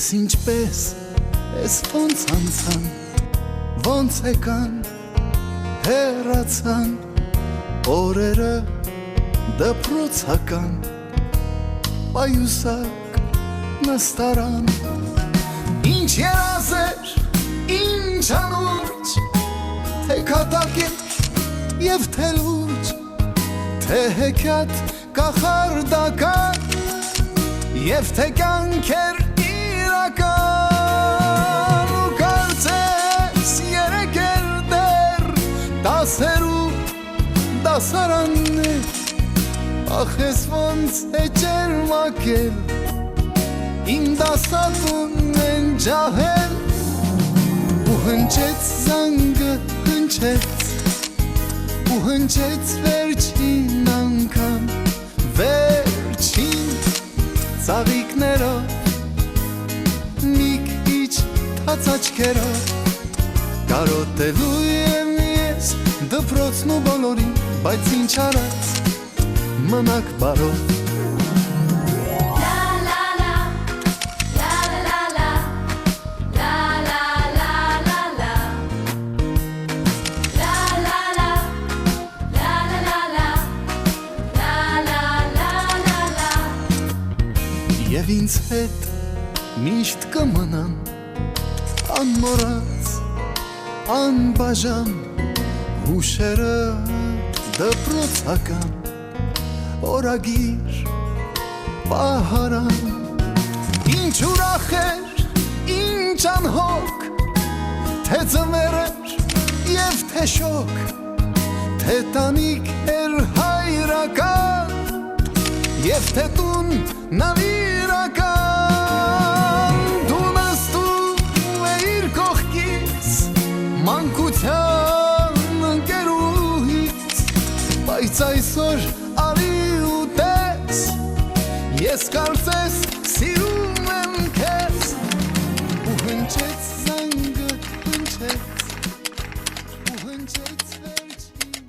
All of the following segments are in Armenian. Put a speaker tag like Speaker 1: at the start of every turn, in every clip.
Speaker 1: Ես ինչպես, ես ոնց անցան, ոնց եկան, հեռացան, օրերը դպրոցական, պայուսակ նստարան, ինչ երազեր, ինչ անուրջ, թե կատակեր և թե լուրջ, թե հեքյատ կախարդական, և թե կյանքեր իրական, ու կարծես երեկեր դեր, դասերու դասարաններ, ախ ես ոնց է ջերմակել, իմ դասատուն են ջահել, ու հնչեց զանգը հնչեց, ու հնչեց վերջին անգամ, վերջին ծաղիկներով, մի քիչ թաց աչքերով, կարոտելու եմ ես դպրոցն ու բոլորին, բայց ինչ արած մնաք բարով. Եվ ինձ հետ միշտ կմնան անմոռաց, անբաժան հուշերը դպրոցական, օրագիր պահարան, ինչ ուրախ էր, ինչ անհոգ, թե ձմեռ էր և թե շոգ, թե տանիք էր հայրական, և թե տուն նավիրական, դու նստում էիր կողքից, մանկության ընկերուհից, բայց այսօր արի ու տես, ես կարծես սիրում եմ քեզ, ու հնչեց զանգը հնչեց, ու հնչեց վերջին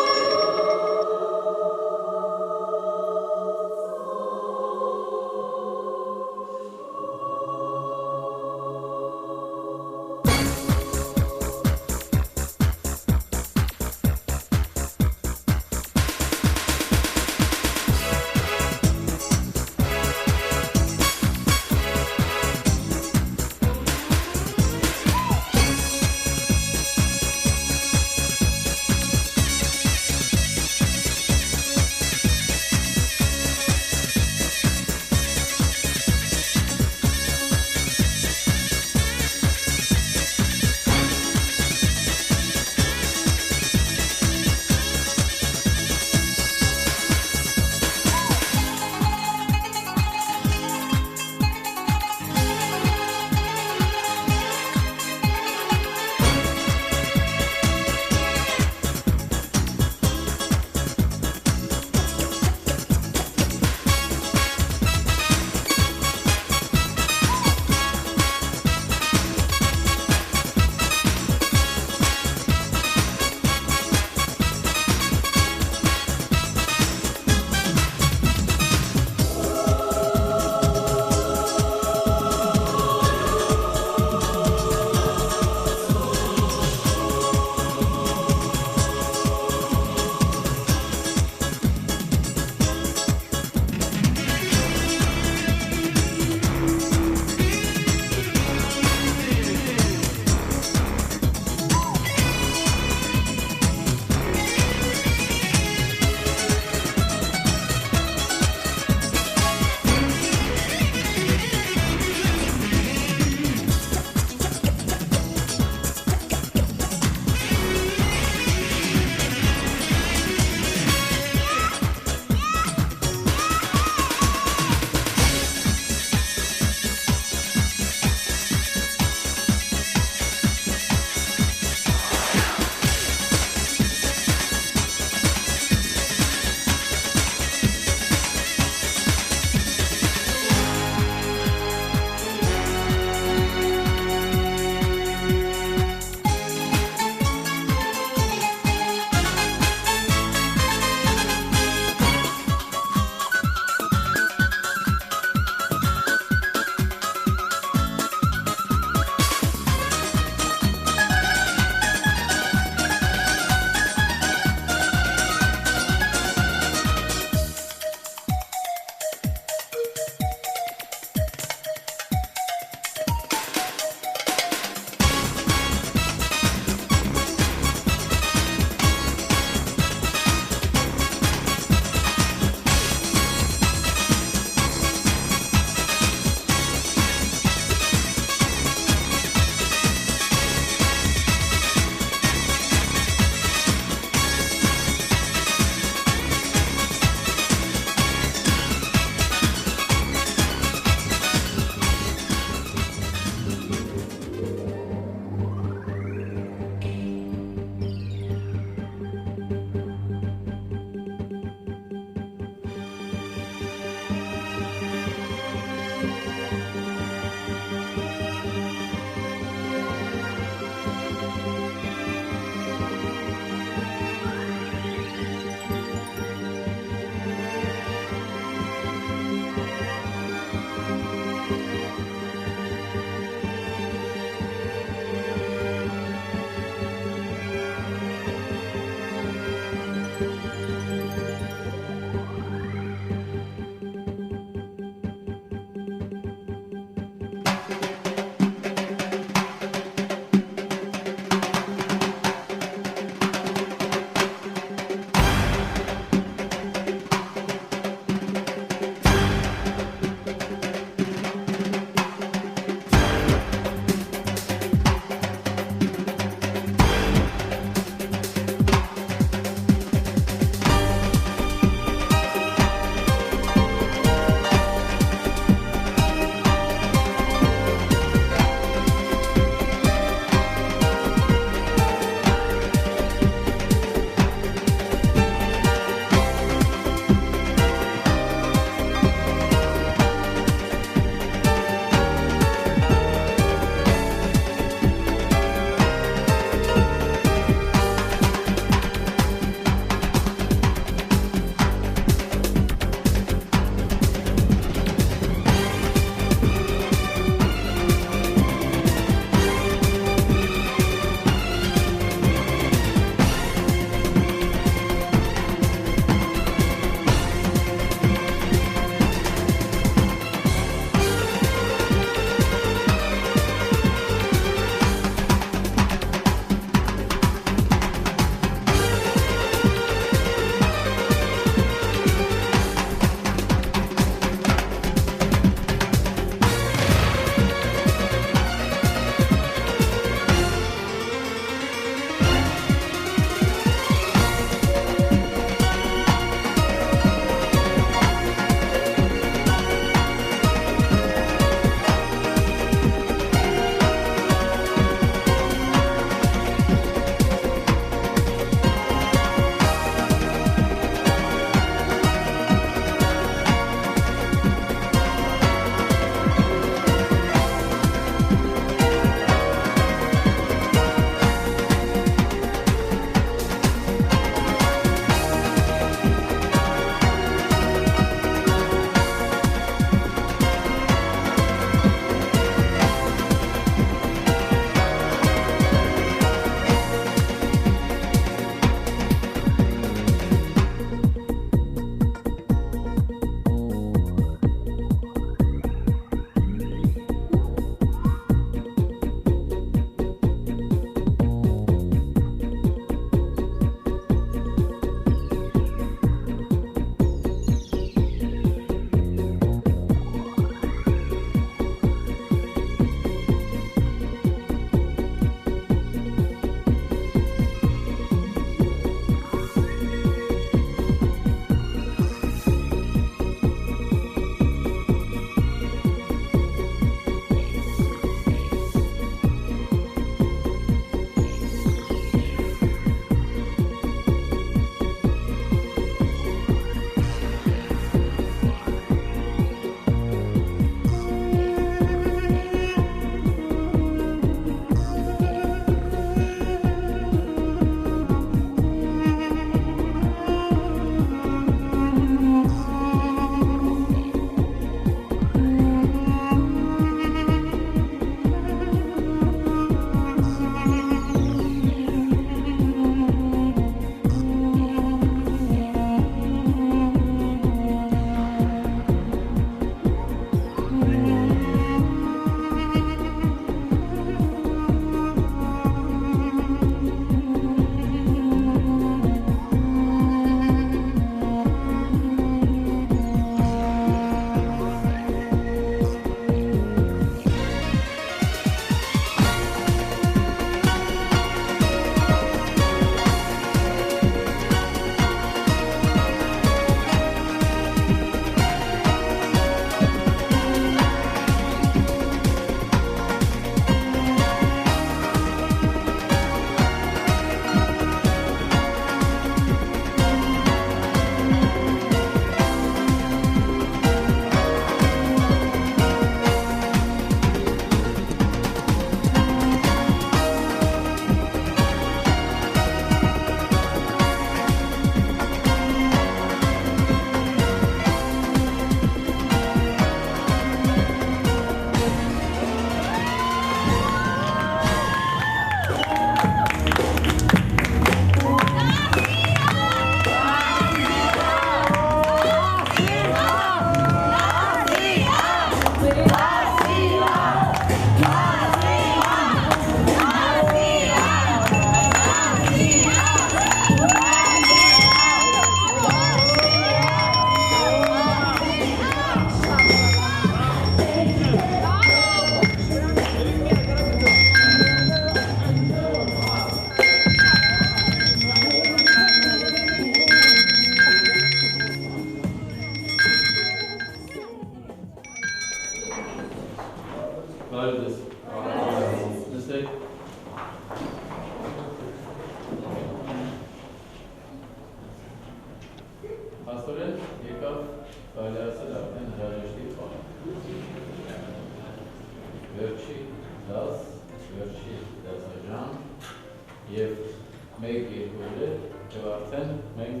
Speaker 2: եւ արդեն մենք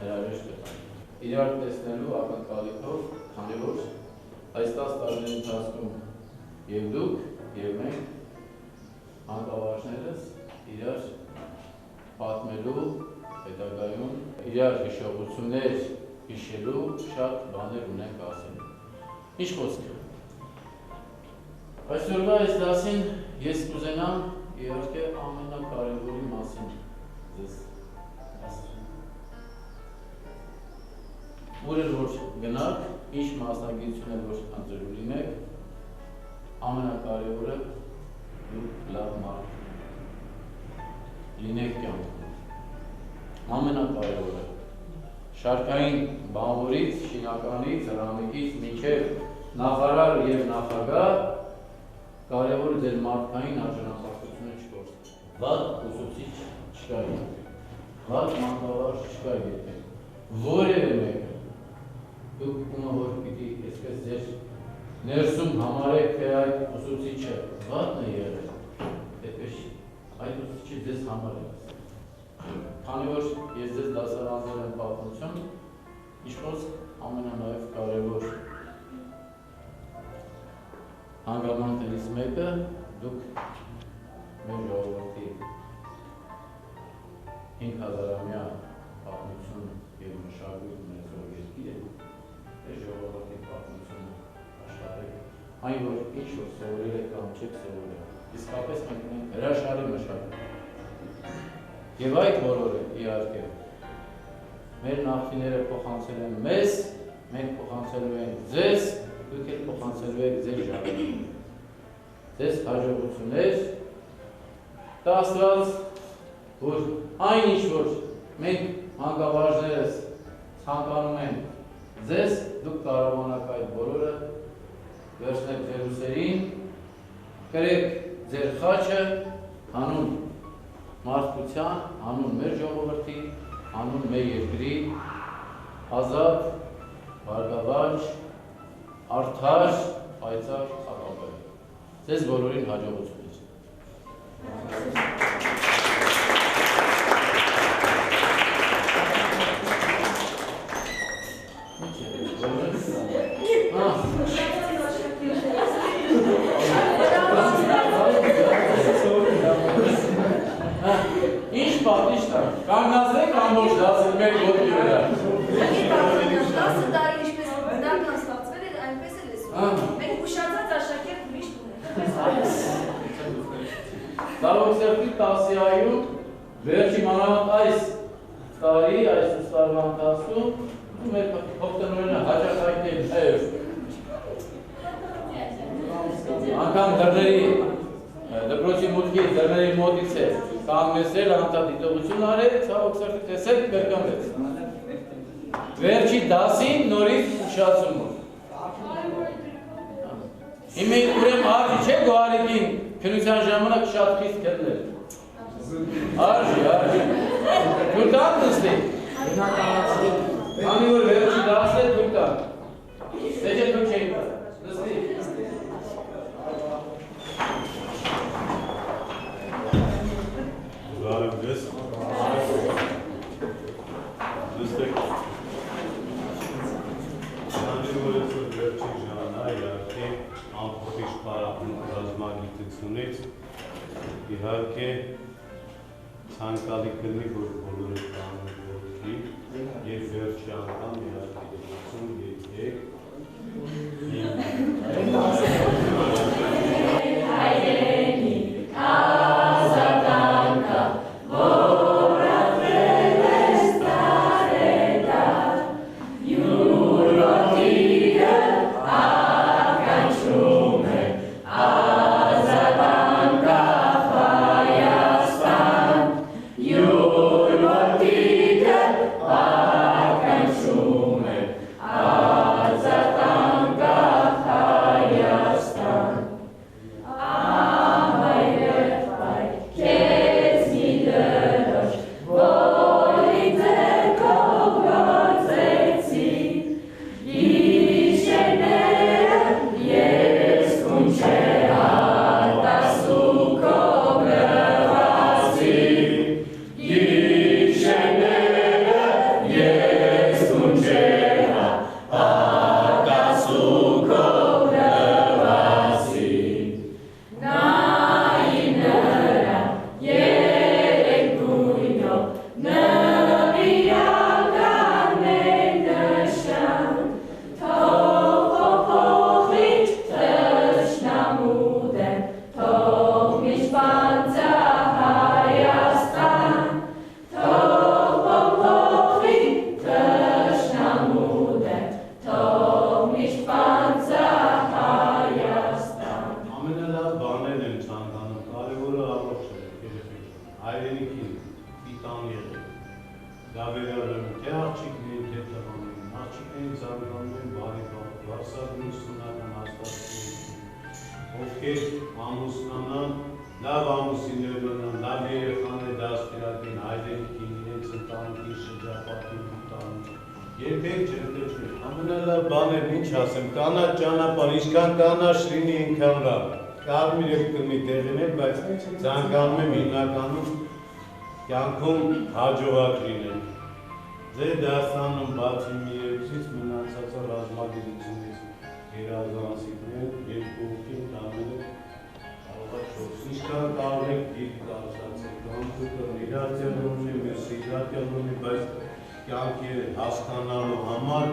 Speaker 2: հրաժեշտ կտանք։ Իրար տեսնելու ակնկալիքով, քանի որ այս 10 տարիների ընթացքում եւ դուք եւ մենք անկավարժներս իրար պատմելու հետագայում իրար հիշողություններ հիշելու շատ բաներ ունենք ասելու։ Ինչ խոսք։ Այսօրվա այս դասին ես կուզենամ իհարկե ամենակարևորի մասին ձեզ ասել։ Ուր էր որ գնաք, ինչ մասնագիտություն էր որ ընտրելու լինեք, ամենակարևորը դուք լավ մարդ լինեք կյանքում։ Ամենակարևորը շարքային բանվորից, շինականից, հրամիկից մինչև նախարար եւ նախագահ կարևորը ձեր մարդկային արժանապատվությունը չկորցնեք։ Վատ ուսուցիչ չկա երբեք, վատ մանկավարժ չկա երբեք, որևէ մեկը դուք ումը որ պիտի այսպես ձեր ներսում համարեք, թե այդ ուսուցիչը վատն է եղել, այդպես չի, այդ ուսուցիչը ձեզ համար է։ Քանի որ ես ձեզ դասարաններ եմ պատմություն, ինչպես ամենանայև կարևոր հանգամանքներից մեկը դուք մեր ժողովրդի 5000-ամյա պատմություն եւ մշակույթ ունեցող երկիր է, մեր ժողովրդի պատմությունը աշխարհեք, այն որ ինչ որ սովորել եք կամ չեք սովորել, իսկապես մենք ունենք հրաշալի մշակույթ։ Եվ այդ բոլորը իհարկե մեր նախնիները փոխանցել են մեզ, մենք փոխանցելու ենք ձեզ, դուք էլ փոխանցելու եք ձեր ժառանգին։ Ձեզ հաջողություններ, դա Աստված, որ այն ինչ որ մենք հանգավարժներս ցանկանում ենք ձեզ, դուք կարողանաք այդ բոլորը վերցնել ձեր ուսերին, կրեք ձեր խաչը հանուն մարդկության, հանուն մեր ժողովրդի, հանուն մեր երկրի, ազատ, բարգավաճ, արդար, պայծառ ապագայի։ Ձեզ բոլորին հաջողություններ։ Ինչ պատիժ տա, կանգնացրեք ամբողջ դասը մեր ոտքի վրա։
Speaker 3: 10 տարի ինչպես բնական ստացվել էր, այնպես էլ ես ուզում։ Մենք ուշացած աշակերտ միշտ ունենք։
Speaker 2: Դարոքսերտի տասիայում վերջի մանավանդ այս տարի, այս տարվա ընթացքում դու մեր փոխտնօրենը հաճախ հայտնել է անգամ դռների դպրոցի մուտքի դռների մոտից է կանգնեցրել անդադիտողություն արել, ցավոք սրտի տեսել կրկնվեց։ Վերջի դասին նորից ուշացումով։ Հիմա ուրեմն արժի չէ գոհարիկին քննության ժամանակ շատ խիստ քննել։ Արժի։ Դուք կան նստի։ Քանի որ վերջի դասն է դուք կան։ Դե դուք չեք նստի։
Speaker 4: This thing. իհարկե ցանկալի կլինի որ բոլորը կանոնի եւ վերջի անգամ իհարկե եկեք Գավերարում թե աղջիկներին, թե տղաներին, աղջիկներին զարգանում են բարի վարսարությունական հաստատություններ, ովքեր ամուսնանան, լավ ամուսիններ ունենան, լավ երեխաներ դաստիարակեն, հայրենիքին, իրենց ընտանիքի շրջապատին տան, երբեք չընկճվեն, ամենալավ բաներն ինչ ասեմ, կանաչ ճանապարհ, ինչքան կանաչ լինի ինքան լավ, կարմիր էլ կլինի տեղիներ, բայց ցանկանում եմ հիմնականում կյանքում հաջողակ լինել։ Ձեր դասանում բացի մի երկուսից մնացածը ռազմագիտությունից երազանցիկներ, երկու ուղին տաները կարող է չորս։ Ինչքան կարող եք դիրք կարծացել, կոմպյուտերն իրար տեղում ունի, մյուսը իրար տեղում ունի, բայց կյանքի հասկանալու համար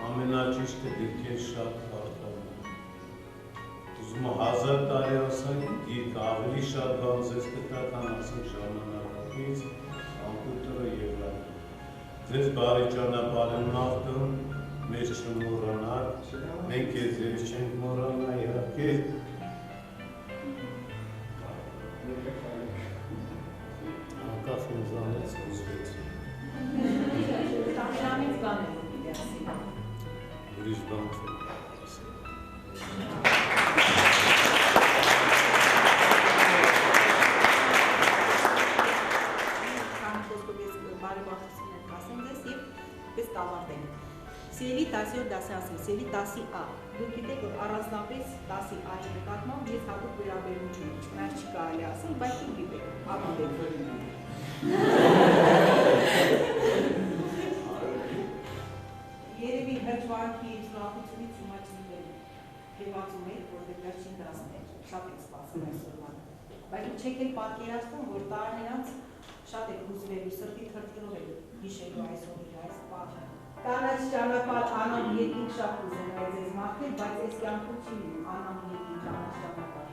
Speaker 4: ամենաճիշտը դիրքեր շատ կարդալու։ Ուզում եմ 1000 տարի ասենք, դիրք ավելի շատ բան ձեզ կտա, քան ասենք ժամանակից, կոմպյուտերը եւ այլն։ Ձեզ բարի ճանապարհ եմ մաղթում, մեզ չմոռանալ, մենք ձեզ չենք մոռանա, իհարկե։ Անկախ ինձանից ուզվեց։
Speaker 5: Շամից բաներ պիտի ասի։
Speaker 4: Ուրիշ բան չեմ ասել։
Speaker 5: Սիրելի 10-րդ դասասի, սիրելի 10-ա, դուք գիտեք, որ առանձնապես 10-ա-ի նկատմամբ ես հատուկ վերաբերում չունեմ, չնայած չի կարելի ասել, բայց դուք գիտեք, ապատեք։ Երևի հրճվանքի զրահությունից իմացիներ հեվացում եք, որտեղ վերջին դասներ շատ եք սպասում այսօրվան։ Բայց դուք չեք էլ պատկերացնում, որ տարիներ անց շատ եք հուզվելու, սրտի թրթրով եք հիշելու այսօրի այս պահը։ Կանաչ ճանապարհ անամ երկինք շատ ուզում է ձեզ մաղթել, բայց այս կյանքում չի լինում անամ երկինք կանաչ ճանապարհ։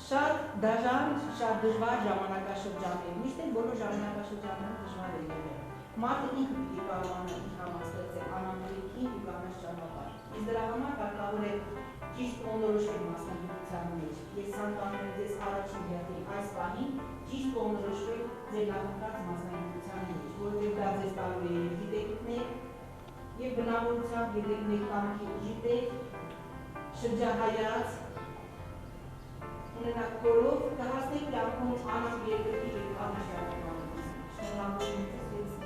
Speaker 5: Շատ դաժան, շատ դժվար ժամանակաշրջաններ, միշտ էլ բոլոր ժամանակաշրջանները դժվար են եղել։ Մարդը ինքը պիտի կարողանա իր համար ստեղծել անամ երկինք ու կանաչ ճանապարհ։ Իսկ դրա համար հարկավոր է ճիշտ կողմնորոշվել մասնագիտության մեջ։ Ես ցանկանում եմ ձեզ առաջին հերթին այս պահին ճիշտ կողմնորոշվել ձեր նախընտրած մասնագիտության մեջ, որովհետև դա ձեզ տալու է գիտելիքներ եւ բնավորությամբ եկեք ներկայանքի ուժիտեր, շրջահայաց, ունենաք քորով, կհասնեք կյանքում անամ երկրի եւ կանաչ ճանապարհին։ Շնորհակալ եմ ձեզ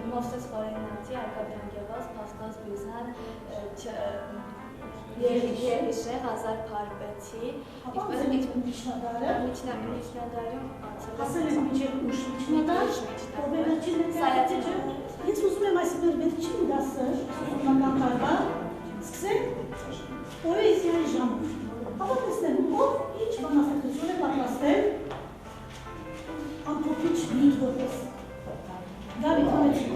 Speaker 3: Մովսես Խորենացի, Արկադյան Գևազ, Պաստոս Բյուզան, Երիշե, Հազար Փարպեցի, միջնադարում
Speaker 6: ասել եմ միջև ուշ միջնադար, վերջին ես ուզում եմ այսպես վերջին դասը, ուսումնական տարվա, սկսենք պոեզիայի ժամը, ապա տեսնեմ, ով ինչ բանաստեղծություն է պատրաստել, ամփոփիչ մի որպես David Համեցին։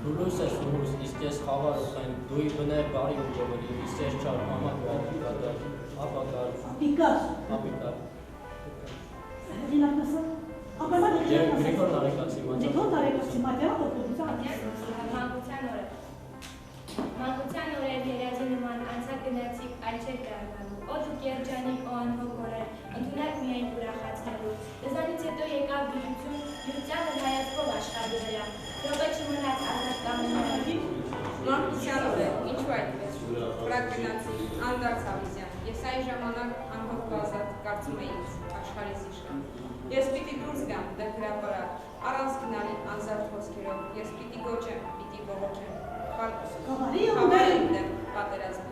Speaker 7: Լուլուս ես լուլուս, իսկ ես խավարոս են, դույի բնե բարի ու գողերի, իսկ ես չար համակու ապիկատար, ապակար, ապիկար։
Speaker 6: Հրինակ նսը, ապարմա
Speaker 7: Գրիգոր Նարեկացի մատյա։
Speaker 6: Գրիգոր Նարեկացի մատյա, ոտորության։
Speaker 8: Մանկության օրեր երազի նման անցակ գնացիկ այլ չէր կարողանում, օդ ու կերջանիկ ու անհոգ օրեր, ընդունակ միայն ուրախացնելու, դզանից հետո եկավ գիտություն, յուրծյանը հայացքով աշխարհի վրա, րոպե չմնաց ազատ կամենալի։
Speaker 9: Մանկության օրեր, ինչու այդպես, վրակ գնացի, անդարձ Ավիզյան, ես այն ժամանակ անհոգ ազատ կարծում էի ինձ, աշխարհիս իշխան։ Ես պիտի դուրս գամ դրհրապարակ, առանց գնալի անզարդ խոսքերով, ես պիտի գոչեմ, պիտի բողոքեմ։ Խավարին դեմ պատերազմը։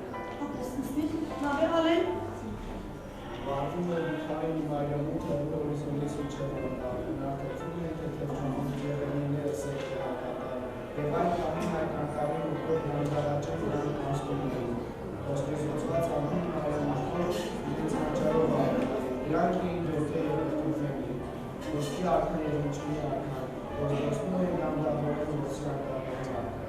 Speaker 10: Վարվում է Միխայել Մարյամու հորիզոնից ու չեղանակարում, նրատեցում է թեթևժամում եղերիները սեքտերակատար, և այն կամին հայկնակարին ու կոդ նանդարաճեն նրան անստունում էին, ոսպեզոցված անում հայրամախոր իրենց հանճարով այլ, իրանք էին դորդե և եղտուվելի, ոսկի արկան և ինչունի արկան, որ ոսպում էին նանդավորել ոսի արկարների արկան։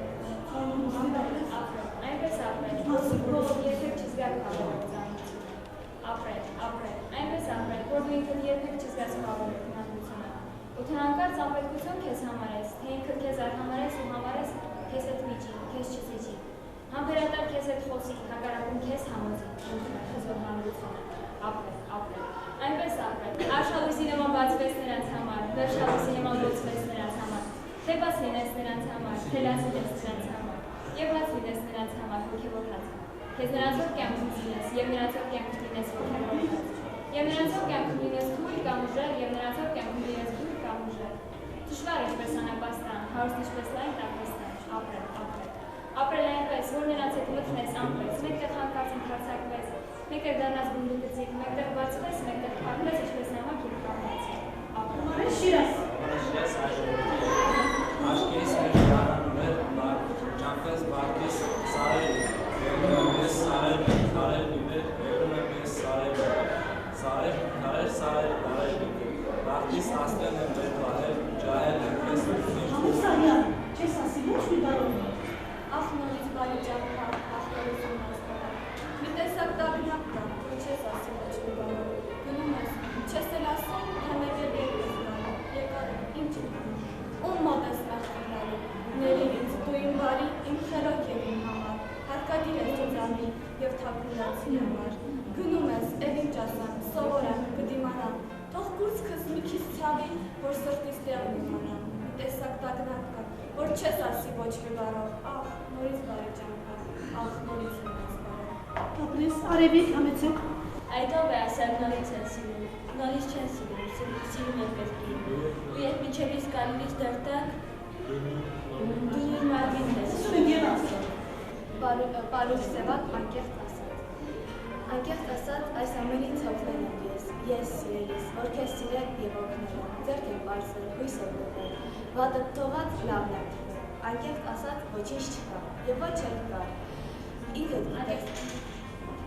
Speaker 8: նրանց համար, թելաց լինես նրանց համար, և հաց լինես նրանց համար հոգևոր հաց։ Քեզ նրանցով կյանքում լինես, և նրանցով կյանքում լինես հոգևոր հաց, և նրանցով կյանքում լինես թույլ կամ ուժեղ, և նրանցով կյանքում լինես թույլ կամ ուժեղ։ Դժվար ինչպես անապաստան, հարուստ ինչպես լայն տապաստան, ապրել, ապրել։ Ապրել այնպես, որ նրանց հետ մտնես անպես, մեկտեղ հանկարծ ընդարձակվես, մեկտեղ դառնաս գնդուկծիկ, մեկտեղ բացվես, մեկտեղ փակվես, ինչպես նամակ և կամած։ Ապրել շիրես։
Speaker 11: Aşkıyı sevgilerim ve Canfes Barkis Saraylı, Evrenimiz Saraylı, Saraylı ve Evrenimiz Saraylı, Saraylı, Barkis aslanım ve Tahir, Cahil Nefes,
Speaker 6: Hamısalya, çesası boş bir darım.
Speaker 8: Ah noliz bari canka, ah noliz unazbara. Mütesak davranakta, çesası boş bir darım. Günümüz, çeselasın temelde bir gözler, yekarım, imçin. Ummadız məxtələri, neliyiz, duyumları, imxəlak evin hamar, hərqadir əzcəzəmi, եվ թակունացի համար, գնում ես, evin ճասան, սովորեմ, կդիմանամ, թող կուրծքս մի քիչ ցավի, որ սրտիս տեղում իմանամ, մի տեսակ տագնակ կա, որ չես ասի ոչ մի բառով, ախ, նորից բարի ջանքա, ախ, նորից ունես բարով։
Speaker 6: Ապրես, արևիկ, համեցեք։
Speaker 8: Այդով է ասել նորից են սիրում, նորից չեն սիրում, սիրում են պետքին, ու երբ միջևից գալիս դերտակ, դու մարմինն ես։
Speaker 6: Սում են և ասել։
Speaker 8: Պարուր սևակ անկեղծ ասած։ Անկեղծ ասած այս ամենից հոգնել եմ ես սիրելիս, որ քեզ սիրել և օգնել եմ, ձեռք եմ պարզել, հույս եմ դնել, վատդ թողած լավն եմ թվել, անկեղծ ասած ոչինչ չկա, և ոչ էլ կա,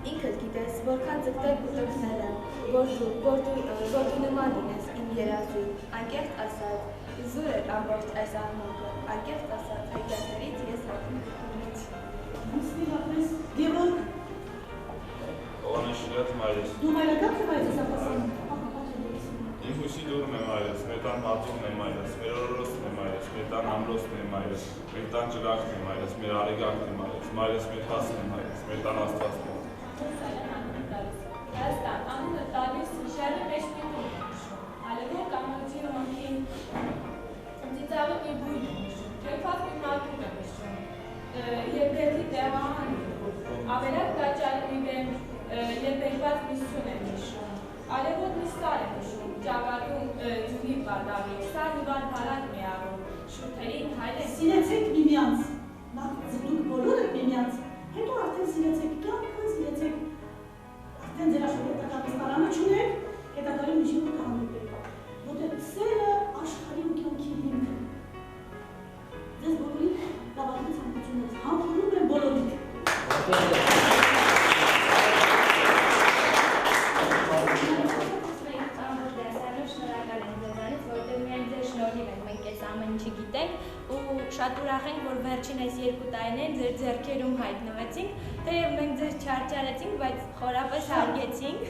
Speaker 8: ինքդ գիտես, որքան ձգտել ու տգնել եմ, որ դու նման լինես իմ երազույն, անկեղծ ասած, զուր էր ամբողջ այս աղմուկը, անկեղծ ասած, հայտակներից ես հագնից։
Speaker 6: Մուսլիմ ապրես, Գևորգ։
Speaker 12: Օնաշիրած մայրես։
Speaker 6: Դու մայրական թե մայրես ապասան։
Speaker 12: Իմ հույսի դուրն է մայրես, մեր տան հացումն է մայրես, մեր օրորոսն է մայրես, մեր տան ամրոսն է մայրես, մեր տան ջրակն է մայրես, մեր արեգակն է մայրես, մայրես մեր հասն է մայրես, մեր տան աստվածն է։
Speaker 8: Հայաստան, ամենը տալիս շարի մեջ պիտում է նշում, ալևոր կամոջի հոնքին, ծիծաղը մի բույն է նշում, կերպած մի մատում է նշում, երկրետի տեղահան է, ավերակ կաճալի մի բեմ, երկրված մի սուն է նշում, ալևոր մի սար է նշում, ճագարում ջունի բադավի, սար մի բար բալատ մի աղում, շութերին հայլ է։
Speaker 6: Սիրեցեք միմյանց, դուք բոլոր եք միմյանց, հետո արդեն սիրեցեք կյանքը, սիրեցեք արդեն ձեր աշխատատական պստարանը չունեք, հետագայում միջին ու կհանդիպեք, որտեղ սերը աշխարհի ու կյանքի հիմք է։ Ձեզ բոլորի լավագույն ցանկությունից համբուրում եմ բոլորիդ։
Speaker 8: Շնորհակալ եմ ձեզանից, որտեղ միայն ձեր շնորհիվ ենք մենք այս ամեն ինչը գիտենք ու շատ ուրախ ենք, որ վերջին այս 2 տարիներին ձեր ձեռքերում հայտնվեցինք, թեև մենք ձեզ չարչարեցինք, բայց խորապես հարգեցինք։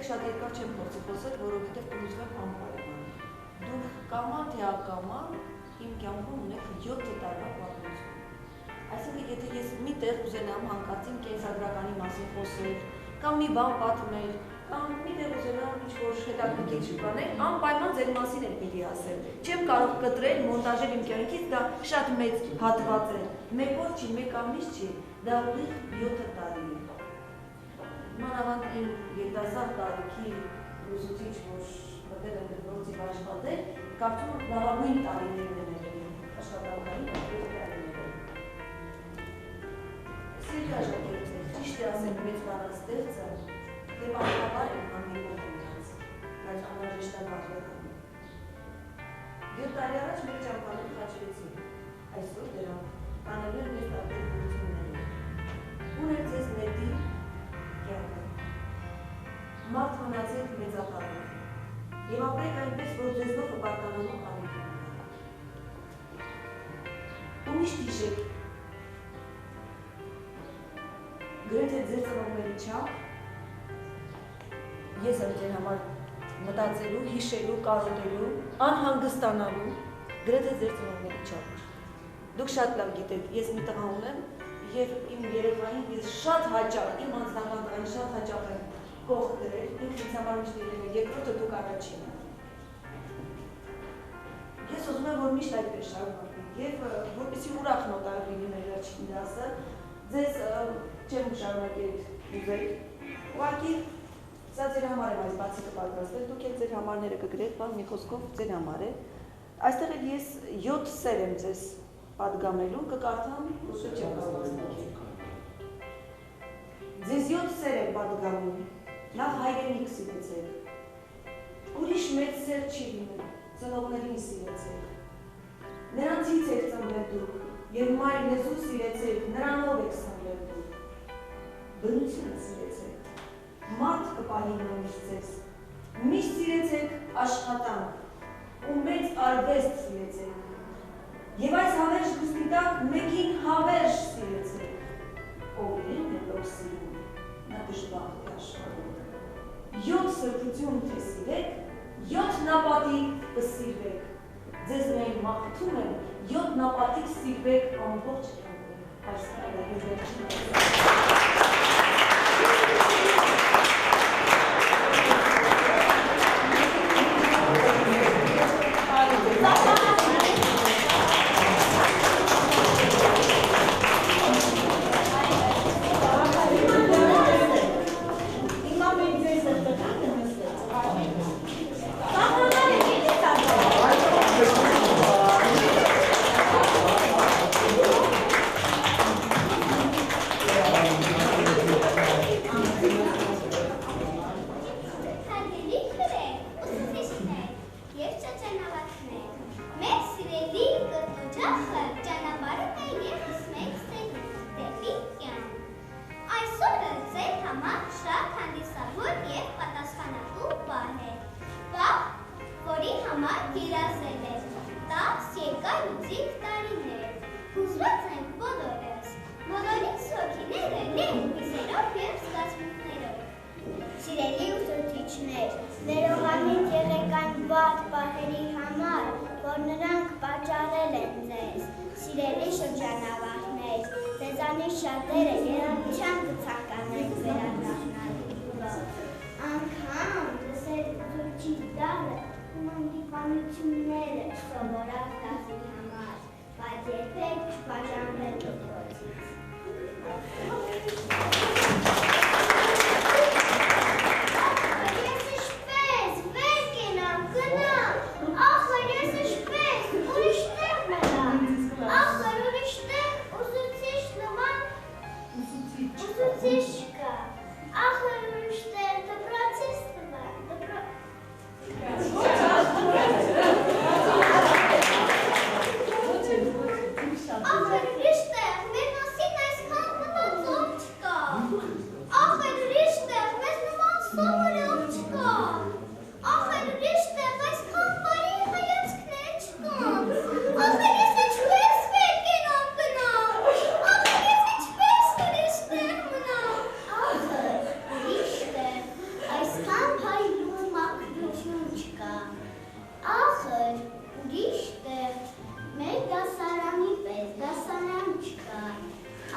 Speaker 3: Շատ երկար չեմ փորձի խոսել, որովհետև կլուծվեմ անպայման։ Դուք կամա թե ակամա իմ կյանքում ունեք 7 տարվա պատմություն։ Այսինքն, եթե ես մի տեղ ուզենամ հանկարծին կենսագրականի մասին խոսել, կամ մի բան պատմել, կամ մի տեղ ուզենամ ինչ-որ հետաքրքիր բաներ, անպայման ձեր մասին էլ պիտի ասել։ Չեմ կարող կտրել, մոնտաժել իմ կյանքից, դա շատ մեծ հատված է։ Մեկ օր չի, մեկ ամիս չի, դա ուղիղ 7 տարի է։ Մանավանդ իմ երիտասարդ տարիքի ուսուցիչ, որ մտել եմ դպրոցի աշխատել, կարծում եմ լավագույն տարիներն են աշխատանքային տարիները։ Սիրտ աշակերտներ, ճիշտ է ասել մեծ բանաստեղծը, դե բանավար եմ համիգով ունած, բայց անհրաժեշտ է պատվետանում։ 7 տարի առաջ մեր ճամփաներ խաչվեցին, այսօր դրանք տանելու են մեր տարբեր գործունները։ Ուներ ձեզ նետի կյանքը, մարդ մնացեք մեծապատիկ և ապրեք այնպես, որ ձեզնով հպարտանալու անիք ունենա։ Ումիշտ հիշեք, գրեթե ձեր ծնողների չափ, ես եմ ձեր համար մտածելու, հիշելու, կարոտելու, անհանգստանալու, գրեթե ձեր ծնողների չափ։ Դուք շատ լավ գիտեք, ես մի տղա ունեմ և իմ երեխային ես շատ հաճախ, իմ անձնական տղային շատ հաճախ եմ կողք դրել, ինքն ինձ համար միշտ ելել է, երկրորդը դուք առաջինը։ Ես ուզում եմ, որ միշտ այդպես շարունակվի և որպեսզի ուրախ նոտար լինի մեր վերջին դասը, ձեզ չեմ շարունակել ուզել, ուղղակի սա ձեր համար եմ այս բացիկը պատրաստել, դուք էլ ձեր համարները կգրեք, բան մի խոսքով ձեր համար է։ Այստեղ էլ ես 7 սեր եմ ձեզ պատգամելու, կկարդամ, ուսու չեմ կարողացնել։ Ձեզ 7 սեր եմ պատգամում, նախ հայրենիք սիրեցեք, ուրիշ մեծ սեր չի լինում, ծնողներին սիրեցեք, նրանցից եք ծնվել դուք, և մայր լեզու սիրեցեք, նրանով եք սնվել դուք, բնությունը սիրեցեք, մարդ կպահի նորից ձեզ, միշտ սիրեցեք աշխատանք ու մեծ արվեստ սիրեցեք, և այս հավերժ գուստի տակ մեկին հավերժ սիրեցեք, ով իրեն է լող սիրում, նա դժբախտ է աշխարհում, 7 սրբություն թե սիրեք, 7 նապատիկ կսիրվեք, ձեզ միայն մաղթում եմ, 7 նապատիկ սիրվեք ամբողջ կյանքում, այս տարի վերջին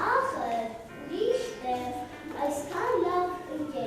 Speaker 13: Ախր, ուրիշ տեղ, այսքան լավ ընկեր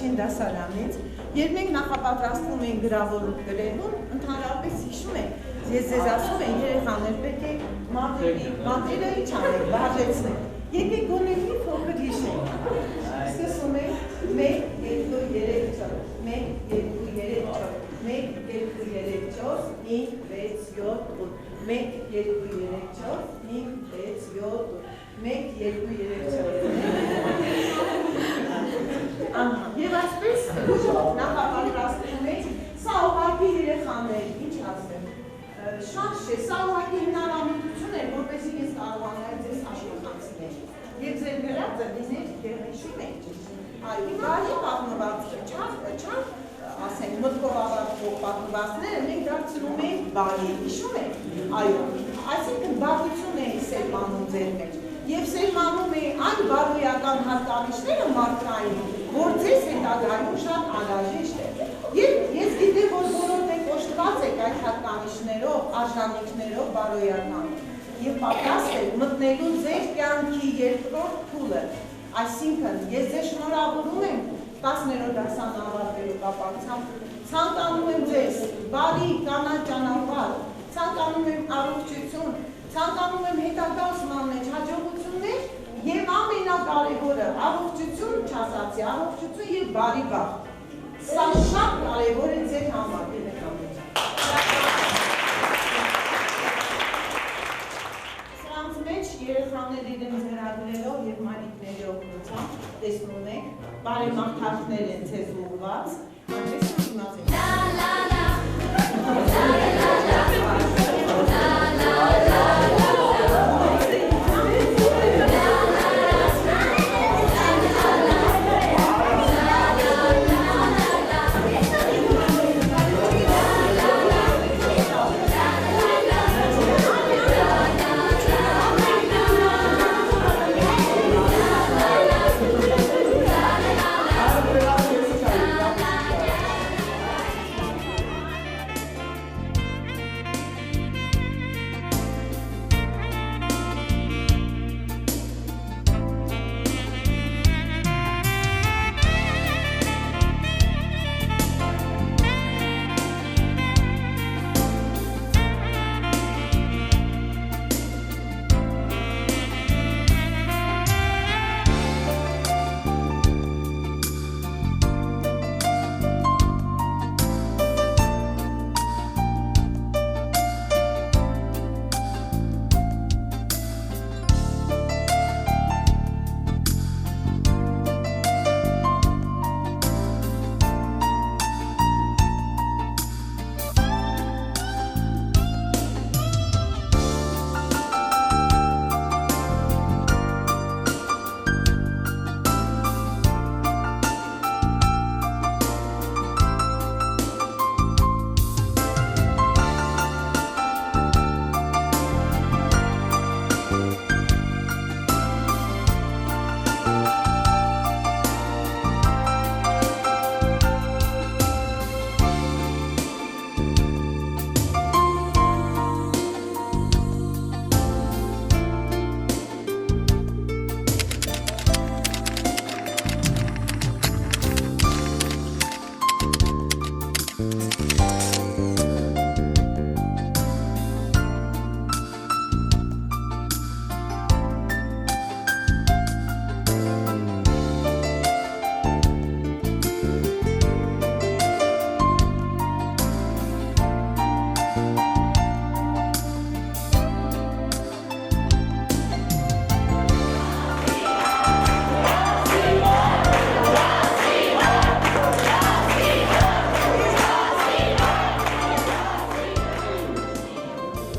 Speaker 5: վերջին դասարանից, երբ մենք նախապատրաստվում ենք գրավորում գրելուն, ընդհանրապես հիշում ենք, ես ձեզ ասում եմ, երեխաներ պետք է մատերը ինչ անենք, բաժեցնենք։ Եկեք գոնե մի փոքր հիշենք։ Սկսում ենք 1, 2, 3, 4, 1, 2, 3, 4, 1, 2, 3, 4, 5, 6, 7, 8, 1, 2, 3, 4, 5, 6, 7, 8, 1, 2, 3, 4, Եվ այսպես նախապատրաստվում ենք, սա ուղղակի երեխաներ, ինչ ասեմ, շատ չէ, սա ուղղակի հնարավորություն է, որպեսզի ես կարողանայի ձեզ աշխատանքներ։ Եվ ձեր գրածը լիներ հիշում եք, այո, բարի պատմվածքը, չար, ասենք, մտքով ավարտվող պատմվածքները մենք դարձնում ենք բարի, հիշում եք, այո, այսինքն բարություն է սերմանում ձեր մեջ, եւ սերմանում է այն բարոյական հատկանիշները մարդկային, որ ձեզ հետագայում շատ անհրաժեշտ է։ Եվ ես գիտեմ, որ բոլորդ եք օժտված եք այդ հատկանիշներով, արժանինքներով բարոյական եւ պատրաստ եք մտնելու ձեր կյանքի երկրորդ փուլը։ Այսինքն, ես ձեզ շնորհավորում եմ 10-րդ դասան ավարտելու կապակցությամբ, ցանկանում եմ ձեզ բարի կանաչ ճանապարհ, ցանկանում եմ առողջություն, ցանկանում եմ հետագա ուսման մեջ հաջողություններ եւ ամենակարևորը առողջություն, չասացի, առողջություն եւ բարի բախտ։ Սա շատ կարևոր է ձեր համար։ Սրանց մեջ երեխաները իրենց գրագրելով եւ մալիկների օգնությամբ տեսնում եք, բարեմաղթանքներ են ձեզ ուղղված, այնպես իմացեք։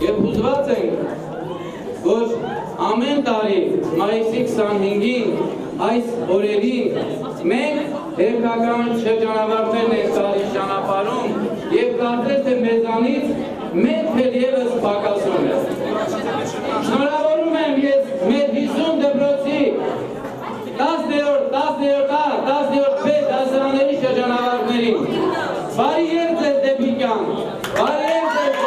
Speaker 2: Եվ հուզված ենք, որ ամեն տարի մայիսի 25-ին այս օրերին մենք հերթական շրջանավարտներն ենք տարի ճանապարհում եւ կարծես թե մեզանից մեկ էլ եւս պակասում է։ Շնորհավորում եմ ես մեր 50 դպրոցի 10-րդ B դասարանների շրջանավարտներին։ Բարի երթ ձեզ դեպի կյանք, բարի երթ ձեզ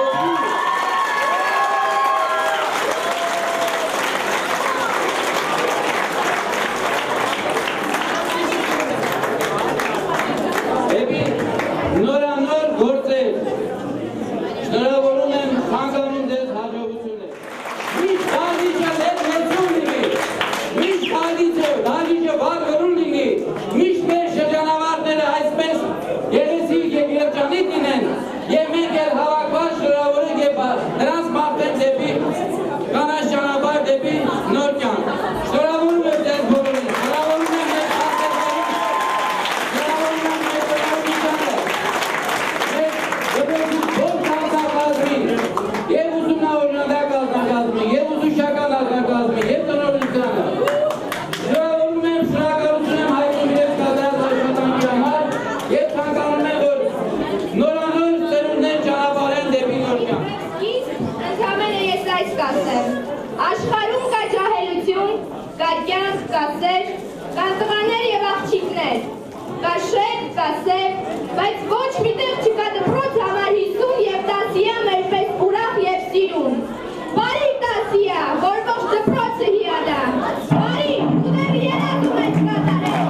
Speaker 8: այս կասեմ. Աշխարհում կա ջահելություն, կա կյանք, կա սեր, կան տղաներ եւ աղջիկներ, կա շետ, կա սև, բայց ոչ միտեղ չկա դպրոց համար 50 եւ 10-յա մեր պես ուրախ եւ սիրուն։ Բարի 10-յա, որ ողջ դպրոցը հիանա, բարի, ու դեռ երազում ես կատարել,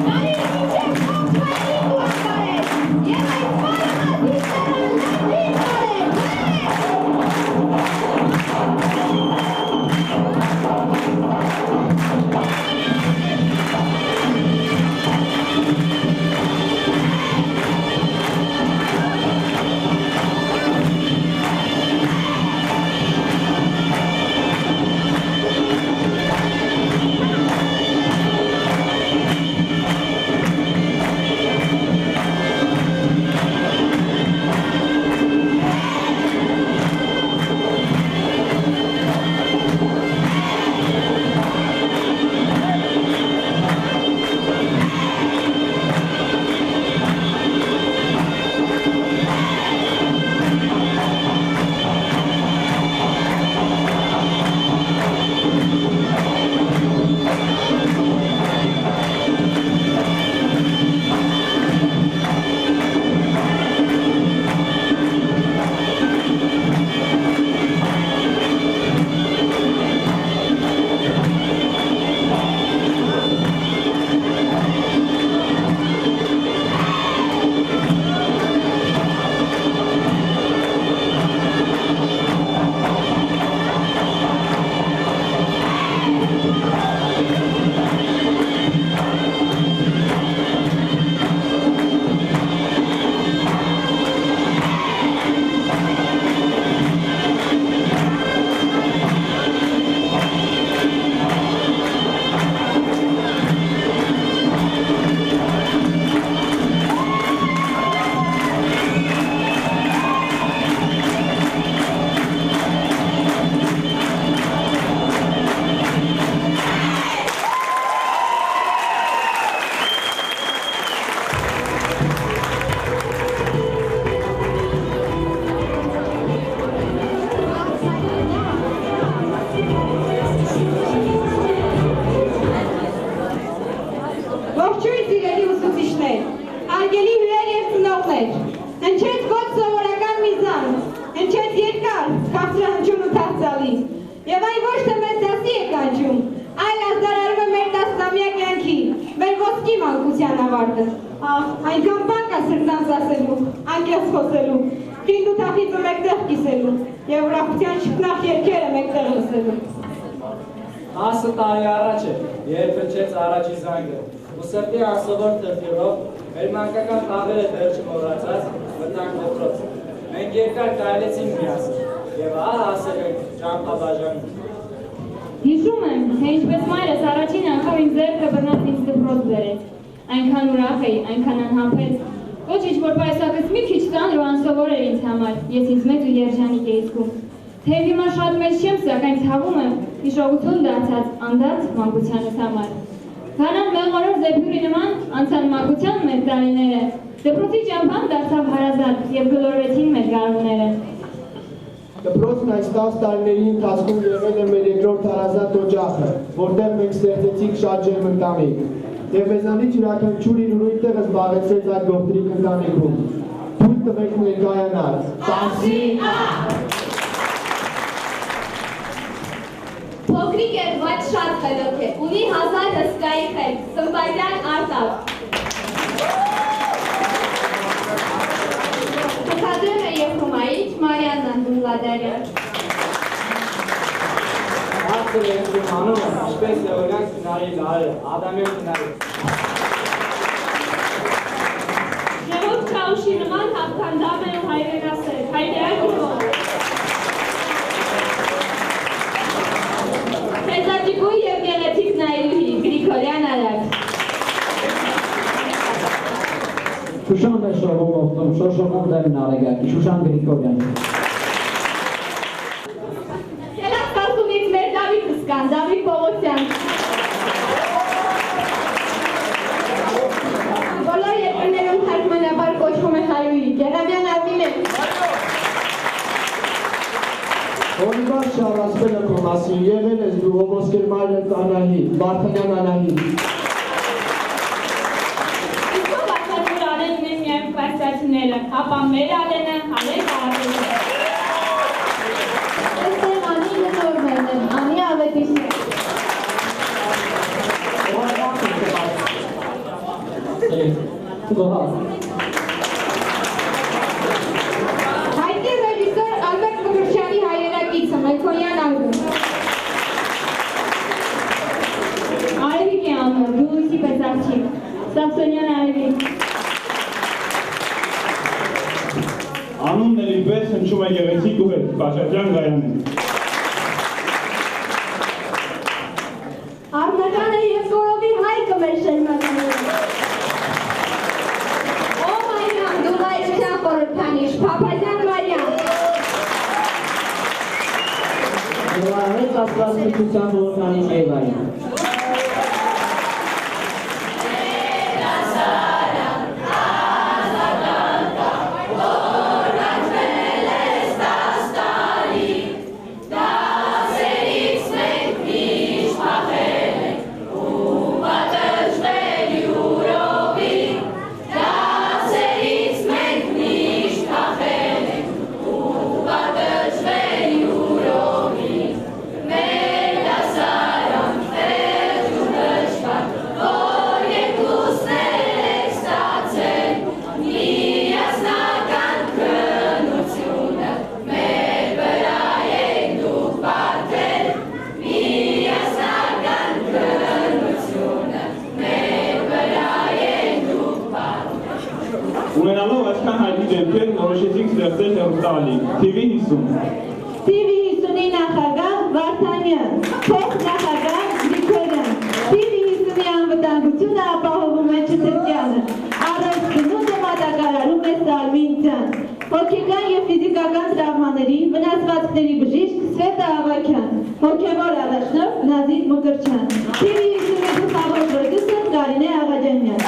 Speaker 8: բարի մինչև խոքվային ու անկարել, եւ այս բարը մազիստերը լավին բարել, Հիշում եմ, թե ինչպես մայրս առաջին անգամ իմ ձեռքը բռնած ինձ դպրոց բերեց, այնքան ուրախ էի, այնքան անհամբեր, ոչ ինչ-որ պայուսակս մի քիչ ծանր ու անսովոր էր ինձ համար, ես ինձ մեծ ու երջանիկ էի զգում, թեև հիմա շատ մեծ չեմ, սակայն ցավում եմ հիշողություն դարձած անդարձ մանկությանս համար։ Քանան մեղորով զեփյուրի նման անցան մանկության մեր տարիները, դպրոցի ճամփան դարձավ հարազատ և գլորվեցին մեր գարունները։
Speaker 10: Դպրոցն այս 10 տարիների ընթացքում եղել է մեր երկրորդ հարազատ օջախը, որտեղ մենք ստեղծեցինք շատ ջերմ ընտանիք, և մեզանից յուրաքանչյուրին նույն տեղը զբաղեցրեց այդ գողտրիկ ընտանիքում։ Թույլ տվեք ներկայանալ։
Speaker 8: Փոքրիկ էր, բայց շատ խելոք է, ունի 1000 հսկայի խելք, Սմբատյան Արտակ։ Թքադրում է Եփրոմայիչ Մարիաննան Դունլադարյան։
Speaker 7: Հարցը երկրում անումը, ինչպես է օրինակ Ծնարի լարը, Ադամյան Ծնարի։
Speaker 8: Ժևոտ Չաուշի նման հապքանդամ է ու հայրենասեր, հայրեակ ուրով։ Խեզաջիկու և գեղեցիկ նայրուհի, Գրիգորյան Արակ։
Speaker 13: Շուշան է շողում ողտում, շոշողում դեմ նարեգակի, Շուշան Գրիգորյան։
Speaker 8: Կելակ կասունից մեր Դավիթ Սկան, Դավիթ Պողոսյան։ Բոլոր երկրներում թարգմանաբար կոչվում է հայուհի, Գերամյան Արմինեն։
Speaker 14: Հորիվար շարասպելը քո մասին եղել ես դու Ոսկեր Մարիետ Անահի, Վարդանյան Անահի։
Speaker 8: Ինչով աշատուր Ալենն են միայն պաստացիները, ապա մեր Ալենը Ալեն Արատուրը։
Speaker 15: Այստեղ Անի նորմերն են, Անի ավետիսն են։ Հայտնի ռեժիսոր Ալբերտ Մկրտչյանի հայրենակիցը Մելքոնյան Ալբերտ։
Speaker 8: Արևիկ է անում, դուլույսի պես աղջիկ, Սամսոնյան Արևիկ։
Speaker 16: Անունն էլի պես հնչում է գեղեցիկ ու հետ, Բաշատյան Գայանին։
Speaker 15: Արնականը և կորովի հայկը մեր շերմականները։ Ո Մարյան, դու հայրության խորհրդանիշ, Փափազյան Մարյան։
Speaker 13: Նորարարեց աստվածնիկության խորհրդանիշ Եվարյան։
Speaker 16: Ունենալով այսքան հայտնի դեմքեր որոշեցինք ստեղծել հեռուստաալիք TV 50։
Speaker 15: TV 50-ի նախագահ Վարդանյան, փոխնախագահ Գրիգորյան, TV 50-ի անվտանգությունը ապահովում է Չտրկյանը, առանց գնուտը մատակարարում է Սարմինցյան, հոգեկան և ֆիզիկական տրավմաների, վնասվածքների բժիշկ Սվետա Ավագյան, հոգևոր առաջնորդ Նազիվ Մկրտչյան, TV 50-ի գլխավոր պրոդյուսեր Կարինե Աղաջանյան։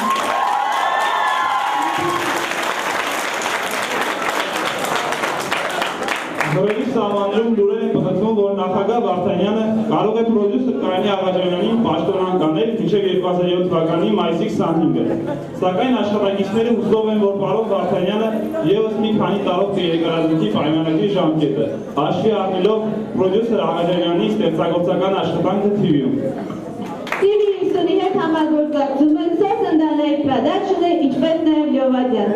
Speaker 16: Նորերի սահմաններում լուրեր են պտտվում, որ նախագահ Վարդանյանը կարող է պրոդյուսեր Կարինե Աղաջանյանին պաշտոնան կանել մինչև 2007 թվականի մայիսի 25-ը։ Սակայն աշխատակիցները հուսով են, որ պարոն Վարդանյանը ևս մի քանի տարով կերկարազնի պայմանագրի ժամկետը, հաշվի առնելով պրոդյուսեր Աղաջանյանի ստեղծագործական աշխատանքը TV-ում։
Speaker 15: TV 50-ի հետ համագործակցում են Սոսնդալայի Production-ը, ինչպես նաև Լյովադյան։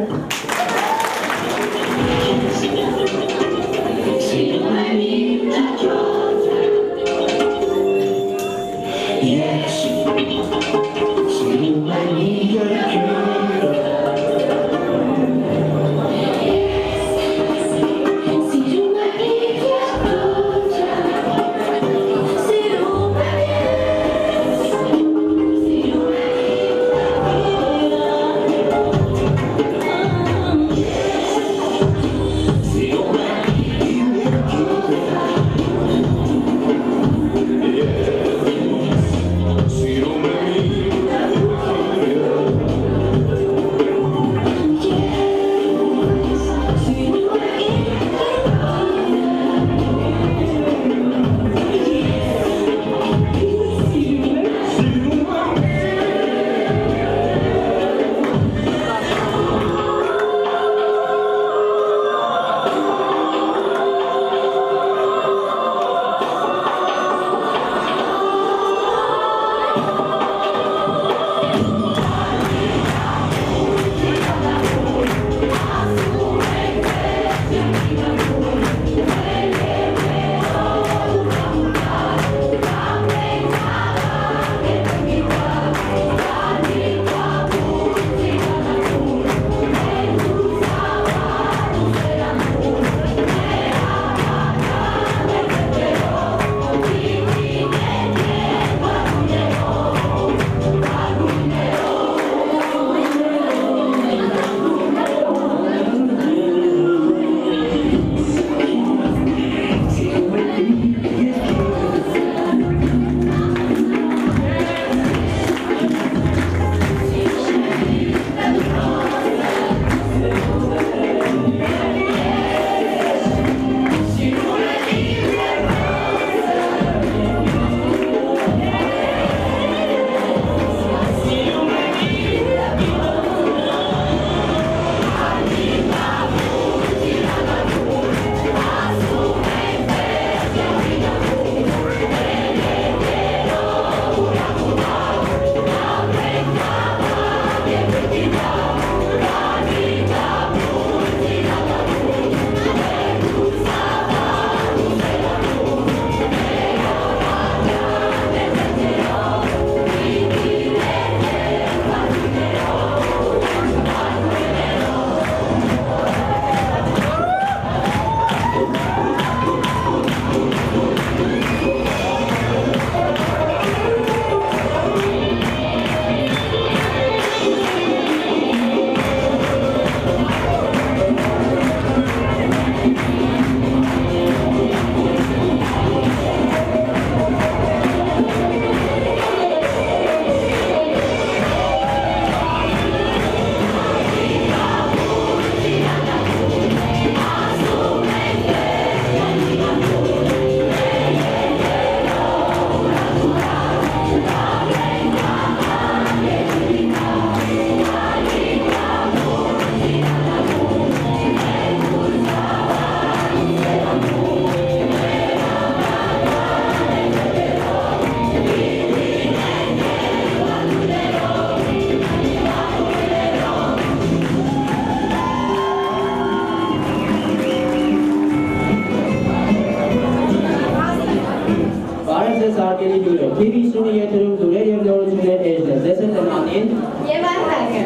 Speaker 7: ձեզ հարգելի հյուրեր, թիվ 50-ի եթերում լուրեր և նորություններ էջներ, ձեզ հետ են Անին
Speaker 15: և Արթակը։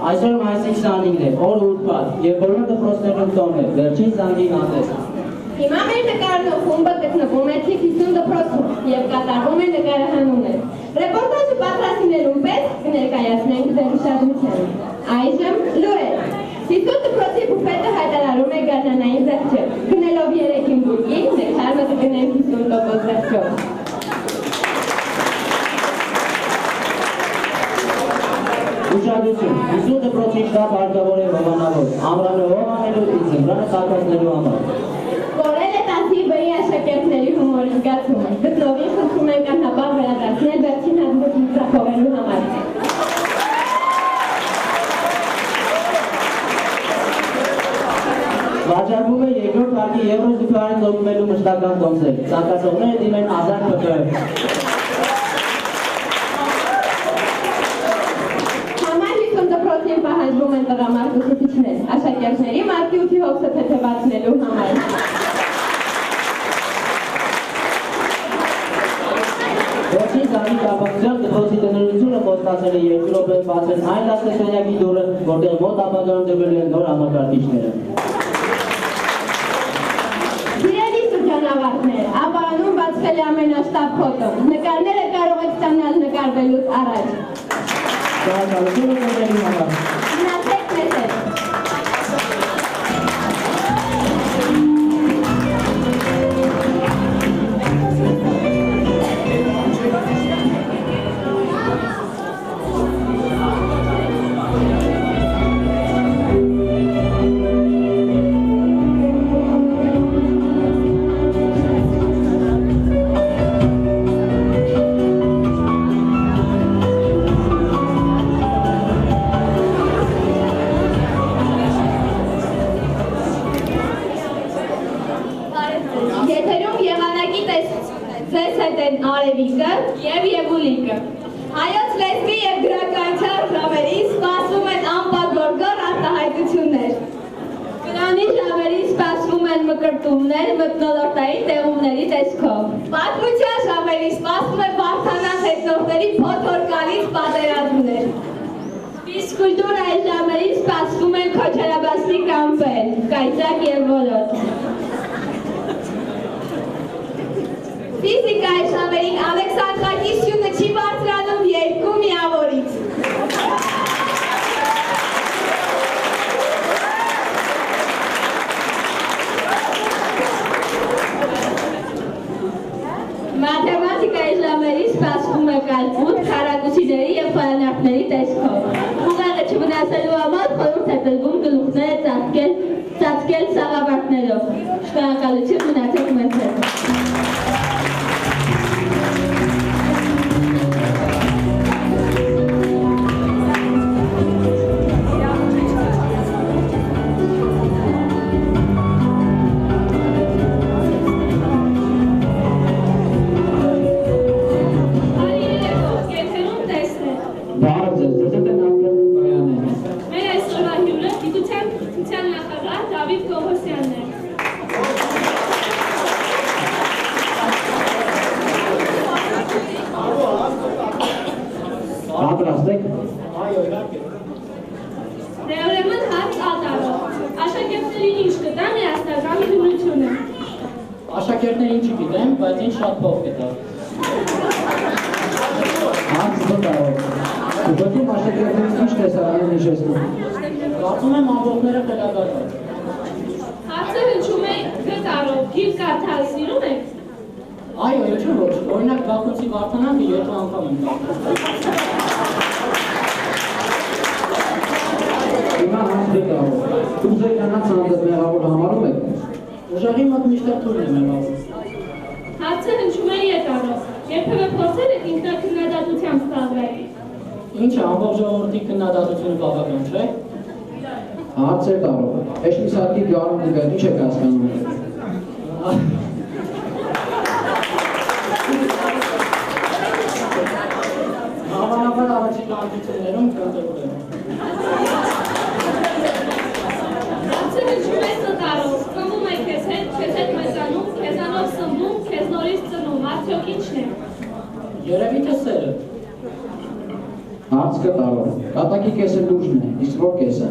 Speaker 7: Այսօր մայիսի 25-ն է, օր ուրբաթ, և բոլոր դպրոցներում տոն է, վերջին զանգին անտես։
Speaker 15: Հիմա մեր նկարնող խումբը գտնվում է թիվ 50 դպրոցում և կատարվում է նկարահանումը։ Ռեպորտաժը պատրաստինելուն պես կներկայացնենք ձեր ուշադրությանը։ Այժմ լուրեր։ 50 դպրոցի բուֆետը հայտարարում է գարնանային զեղչեր։ Գնելով 3-ին բուրգի, նկարը կգնենք 50% զեղչով։
Speaker 7: Ուշադրություն, 50 դպրոցի շտաբ հարկավոր է հովանավոր, ամրանը հով անելու ու ձմռանը տակացնելու համար։
Speaker 15: Կորել է 10-ի բի աշակերտների հումորի զգացումը։ Գտնովին խնդրում ենք անհապաղ վերադարձնել վերջին հանդիպում ծախողելու համար։
Speaker 7: Վաճառվում է երկրորդ հարկի Եվրոզիփարին նոմնելու մշտական կոնցերտ, ցանկացողները դիմեն Ազատ ՊԿ։
Speaker 15: Դպրոցին պահանջվում են տղամարդ ուսուցիչներ, աշակերտների մարտի ութի հոգսը թեթևացնելու համար։
Speaker 7: Վերջին զանգի կապակցությամբ դպրոցի տնօրինությունը խոստացել է 2 րոպե բացել այն դասասենյակի դուռը, որտեղ մոտ ապագայում դրվելու են նոր համակարգիչները։
Speaker 15: Սիրելի շրջանավարտներ, ապարանում բացվել է ամենաշտապ փոտոն։ Նկարները կարող եք ստանալ նկարվելուց առաջ։
Speaker 7: Շնորհակալություն ունենալու համար։
Speaker 15: Մնացեք մեզ հետ։ Արևիկը և Եվուլիկը։ Հայոց լեզվի և գրականության ժամերին սպասվում են անպատգորգոր արտահայտություններ։ Կրանի ժամերին սպասվում են մկրտումներ մթնոլորտային տեղումների տեսքով։ Պատմության ժամերին սպասվում է Վարդանանց հետնորդների փոթորկալից պատերազմներ։ Ֆիզկուլտուրայի ժամերին սպասվում են Քոչարաբաստի կամպեր, կայծակ և ոլորտ։ Ֆիզիկայի ժամերին Ալեքսանդրակի սյունը չի բարձրանում 2 միավորից։ Մաթեմատիկայի ժամերին սպասվում է կալկուտ, քառակուսիների և խորանարդների տեսքով։ Ուղեղը չվնասելու համար խորհուրդ է տրվում գլուխները ծածկել սաղավարտներով։ Շնորհակալություն, մնացեք մեզ հետ։
Speaker 7: Աշակերտներին չգիտեմ, բայց ինձ շատ փող կտա։ Հանց վտարով։ Ուղղակի աշակերտներից ինչ տեսարան են իջեցնում։ Կարծում եմ ամբողջները խելագարվան։
Speaker 8: Հարցը հնչում է գտարով, գիր կարդալ սիրում եք։
Speaker 7: Այո, ինչու ոչ, օրինակ Բաքվեցի Վարդանակը 7 անգամ եմ կարդալ։ Հիմա հանց վտարով։ Դուք ձեր կանանց հանդեպ մեղավոր համարում եք։ Ուժեղի մոտ միշտ թույլ է մեղավոր։
Speaker 8: Հարցը հնչում է ետարով, երբևէ փորձել եք ինքնակննադատությամբ զբաղվել։
Speaker 7: Ինչ ամբողջ ժողովրդի քննադատությունը բավական չէ։ Հարց է տարով, էշ մի սատկի գարում կգա, ինչ եք հասկանում։ Հավանաբար առաջին հանդիպություններում կընտրվել եմ։
Speaker 8: Հարցը
Speaker 13: Հասկը տարով։ Կատակի կեսը լուրջն է, իսկ որ կեսը։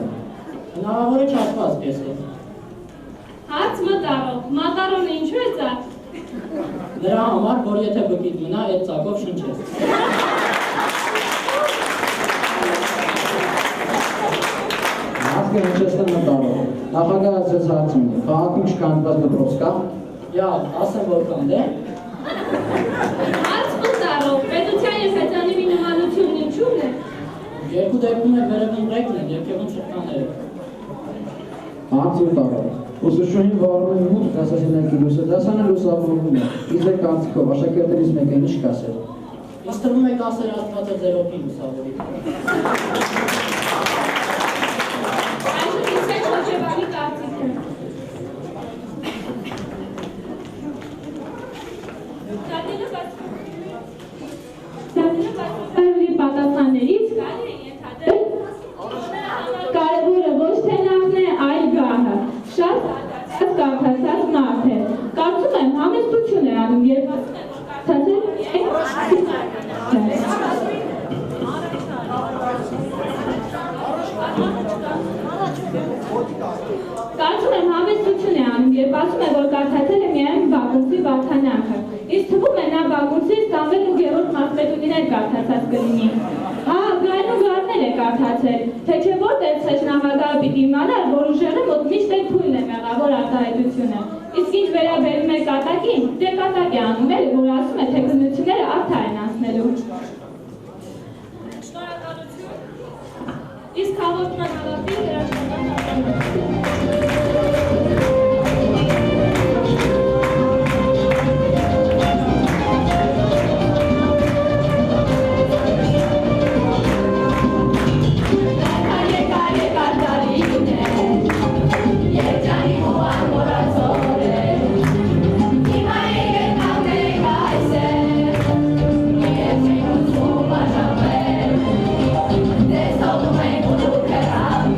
Speaker 7: Հնարավոր է չասված կեսը։
Speaker 8: Հաց մտարով, մակարոնը ինչու է ծակ։
Speaker 7: Նրա համար, որ եթե բկիտ մնա, այդ ծակով շնչես։
Speaker 13: Հասկը հնչեցնը մտարով։ Նախագահը ձեզ հարց ունի, քաղաքում չկանգնված դպրոց կա։
Speaker 7: Յա, ասեմ որ կան դե։
Speaker 8: Հաց մտարով, պետության և հեծանիմի նմանությունն ինչու՞ն է։
Speaker 7: Երկու դեպքում է վերևում ռեկն են, երկևում շղթաները։
Speaker 13: Հարց ու տարով։ Ուսուցչուհին վարում են մութ դասասենյակի լույսը, դասանը լուսավորվում է։ Իսկ ձեր կարծիքով աշակերտներից մեկը ինչ կասեր։
Speaker 7: Ինձ թվում է կասեր Աստված է ձերոպի լուսավորի։
Speaker 8: Այժմ իսեք հոջևանի կարծիքը։
Speaker 15: Կարելի պատասխաններից կարևորը ոչ թե նախն է, այլ գահը։ Շատ կարդացած մարդ է։ Կարծում եմ համեստություն է անում, երբ Կարծում եմ համեստություն է անում, երբ ասում է, որ կարդացել է միայն Բակուրցի Վարդանանքը։ Իսկ թվում է նա Բակուրցից Սամվել ու Գևորգ Մասպետունիներ կարդացած կլինի։ Հա, Գայն ու Գարներ է կարդացել, թե չէ որտեղ սեջ նախագահը պիտի իմանար, որ ուժեղը մոտ միշտ էլ թույլ է մեղավոր արտահայտությունը։ Իսկ ինչ վերաբերում է կատակին, դե կատակ է անում էլ, որ ասում է, թե գնությունները արդար են անցնելու։
Speaker 8: Շնորհակալություն։ Իսկ հաղորդման ավարտի գրաչական արտահայտություն։
Speaker 15: This old man will look around.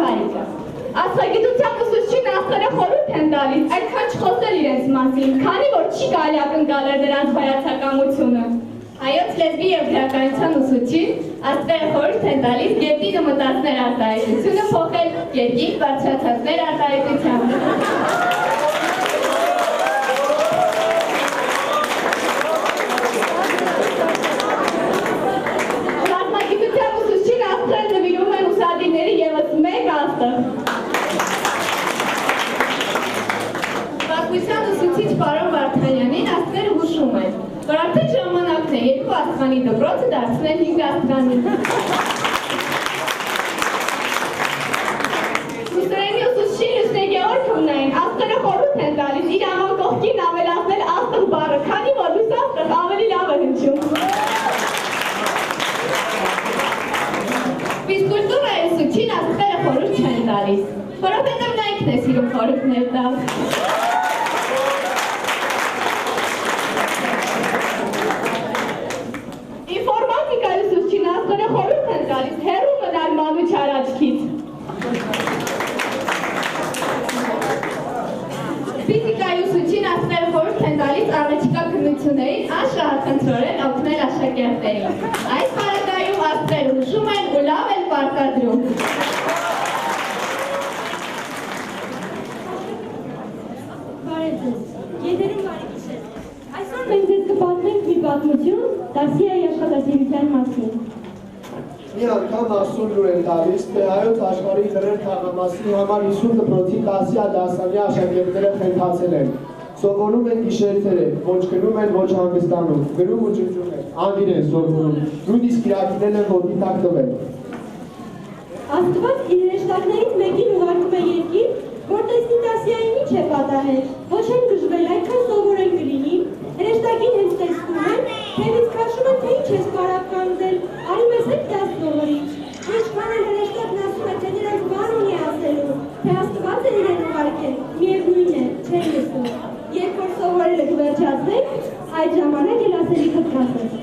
Speaker 17: Հարիկը։ Աստղագիտության ուսուցչին աստղերը խորհուրդ են տալիս այդքան չխոսել իրենց մասին, քանի որ չի կարելի ակնկալել նրանց հայացակամությունը։ Հայոց լեզվի և գրականության ուսուցչին աստղերը խորհուրդ են տալիս գետնին մտածներ արտահայտությունը փոխել երկինք բարձրացածներ արտահայտությամբ։ Ռազմագիտության ուսուցչին աստղերը նվիրում են ուսադիրների ևս մեկ աստղ։ Պատմության ուսուցիչ պարոն Վարդանյանին աստղերը հուշում են, որ արդեն ժամանակն է երկու աստղանի դպրոցը դարձնել 5 աստղանի։ Ուսերենի ուսուցչի Լուսնե Գեորգիևնային աստղերը խորհուրդ են տալիս իր անուն կողքին ավելացնել աստղ բառը, քանի որ լույս աստղ ավելի լավ է հնչում։ Ֆիզկուլտուրայի ուսուցչին աստղերը խորհուրդ չեն տալիս, որովհետև նա ինքն է սիրում խորհուրդներ տալ։ Ինֆորմատիկայի ուսուցչին աստղերը խորհուրդ են տալիս հեռու մնալ մանուչար աչքից։ Ֆիզիկայի ուսուցչին աստղերը խորհուրդ են տալիս առաջիկա քննություններին անշահախնդրորեն օգնել աշակերտներին։ Այս պարագայում աստղերը հուշում են ու լավ են պարտադրում։
Speaker 18: Բարև ձեզ, եթերում բարի գիշեր։ Այսօր մենք ձեզ կպատմենք մի պատմություն Դասիայի աշխատասիրության մասին։
Speaker 14: Մի անգամ Աստծուն լուր են տալիս, թե հայոց աշխարհի լրեր թաղամասի համար 50 դպրոցի Դասիա դասարանի աշակերտները խենթացել են։ Սովորում են գիշերները, ոչ գնում են, ոչ հանգստանում, գրում ու ջնջում են, անգիր են սովորում, նույնիսկ իրաքինել են ոտի տակ տվել։
Speaker 18: Աստված իր հրեշտակներից մեկին ուղարկում է երկիր, որ տեսնի Դասիային ինչ է պատահել, ոչ են գժվել, այդքան սովորել կլինի, հրեշտակին հենց տեսնում են, թևից քաշում են, թե ինչ ես կարապ կանգնել, արի մեզ հետ դաս սովորի։ Ինչքան էլ հրեշտակն ասում է, թե նրանց բան ունի ասելու, թե Աստված է իրեն ուղարկել, միևնույն է, չեն լսում։ Երբ որ սովորելը կվերջացնենք, այդ ժամանակ էլ ասելիքդ կասես։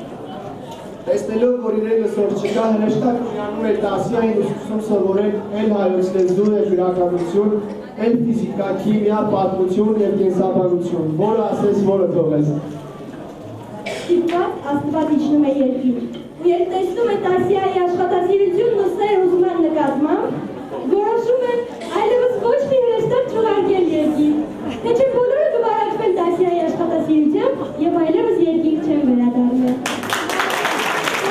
Speaker 14: Տեսնելով, որ իրեն լսող չկա, հրեշտակը միանում է Դասիային ուսուցում սովորել էլ հայոց լեզու և գրականություն, էլ ֆիզիկա, քիմիա, պատմություն և կենսաբանություն, որը ասես, որը թողես։
Speaker 18: Ստիպված Աստված իջնում է երկիր, ու երբ տեսնում է Դասիայի աշխատասիրությունն ու սերը ուզման նկատմամբ, որոշում է այլևս ոչ մի հրեշտակ չուղարկել երկիր, թե չէ բոլորը կվարակվեն Դասիայի աշխատասիրությամբ և այլևս երկիր չեն վերադառնալ։
Speaker 15: Thank you.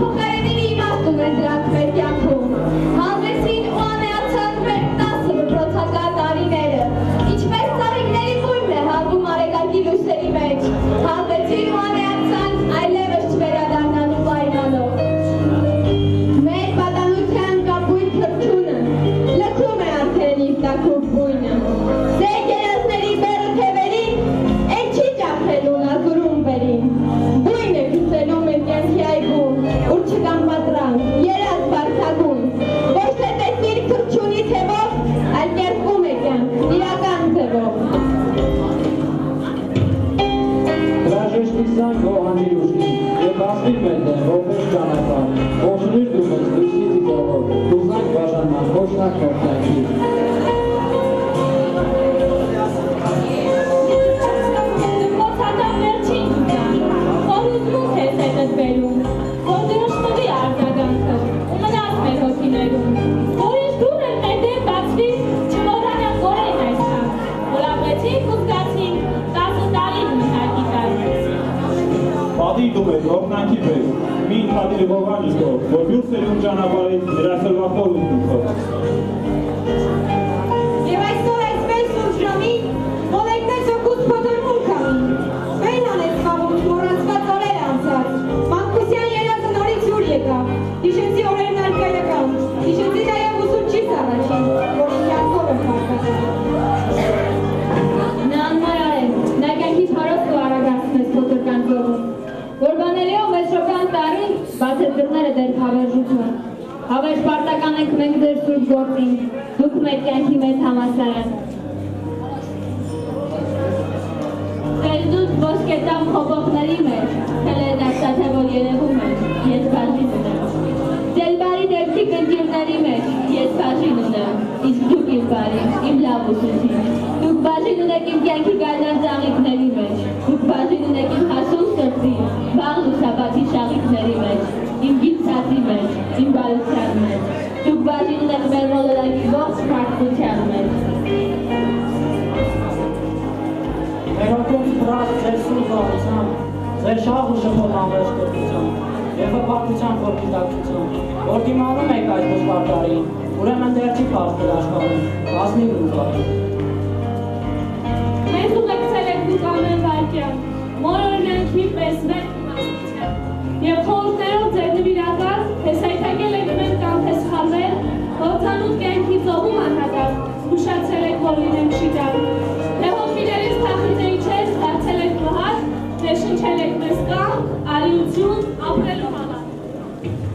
Speaker 17: փոխարենին իմաստում են դրանք մեր կյանքում։ Հանվեցին ու անեացան մեր 10 դպրոցական տարիները, ինչպես ծաղիկների բույն է հանվում արեգակի լույսերի մեջ, հանվեցին ու անեացան այլևս չվերադառնալու պայմանով։ Մեր պատանության կապույտ թռչունը լքում է արդեն իր տաքուկ բույնը, ձեր գերազների բերը թևերին, էլ չի ճախելու նազուրում վերին, բույն է գծելու մեր կյանքի այգում, ուր չկան պատրանք, երազ բարձագուն, ոչ թե տեսիր թռչունի թևով, այլ կերպում է կյանք, իրական թևով։
Speaker 13: Հրաժեշտության գոհանիր ուշքին և հասնիր մեր դեմ ողբեր ճանապարհ, ողջունիր դու մեզ լույսի ծիծաղով, դուզանք բաժանման հոշնակ հորտակի։
Speaker 17: Դպրոցական վերջին դուքան, որ ուզմունք ես հետդ բերում, որ դրոշմվի արձագանքը, ու մնաս մեր հոգիներում, որ ինչ դուր էր մեր դեմ բացվի, չմոռանանք օրեն այսքան, որ ապրեցինք ու զգացինք 10 տարին մի հագիտար։
Speaker 16: Պատի դու մեր օրնանքի պես, մի ինքատիր ողանիշ կով, որ բյուր սերուն ճանապարից ներասրվա խոր ուսնուքով։
Speaker 18: Եվ այսօր այսպես ուժրամի, մոլեկնեց օգուտ փոթորմուն կամին, մեն անեց խաղում մորանցված օրեր անցած, մանկության երազը նորից յուր եկավ, հիշեցի օրերն արկայական, հիշեցի նաև ուսուցչիս առաջին, որ ինքյանքով եմ պարկացել։
Speaker 17: Նա անմարար է, նա կյանքից հարոստ ու արագացնես փոթորկան ծողում, որ բաներիով մետրոկան տարին բացեց դռները դեր հավերժություն, հավերժ պարտական ենք մենք ձեր սուրբ գործին, դուք մեր կյանքի մեծ համասարան։ Ձեզուտ ոսկետամ խոբողների մեջ, թելեր դաշտաթե որ երևում են, ես բաժին ունեմ։ Ձեր բարի դեպքիկ ընկիրների մեջ, ես բաժին ունեմ, իսկ դուք իմ բարի, իմ լավ ուսուցիչ։ Դուք բաժին ունեք իմ կյանքի գայլան ծաղիկների մեջ, դուք բաժին ունեք իմ հասուն սրտի, վաղ լուսաբացի շաղիկների մեջ, իմ գիծացի մեջ, իմ բարության մեջ, դուք բաժին ունեք մեր մոլորակի ողջ պարտության մեջ։
Speaker 7: Մեր հոգում սպրած ձեր սուրբ վարությամբ, ձեր շաղ ու շփոթ անվերջտեղության և հպարտության խորգիտակցություն, որ դիմանում եք այս դժվարդարին, ուրեմն դեռ չի պարտվել աշխարհում, ազնիվ ու բարի։
Speaker 17: Մեզ ուղեկցել եք դուք ամեն վայրկյան, մոր օրինանքի պես մեր իմաստության, և խորհուրդներով ձեր նվիրական, թես հայթակել եք մեր կամ թես խալվել, հորձանուտ կյանքի ծովում անհատակ, զգուշացել եք, որ լինենք շիտակ, թե հոգիներից թախիծեի չես, դարձել եք մհատ, թե շնչել եք մեզ կամ, արիություն, ապրելու համար։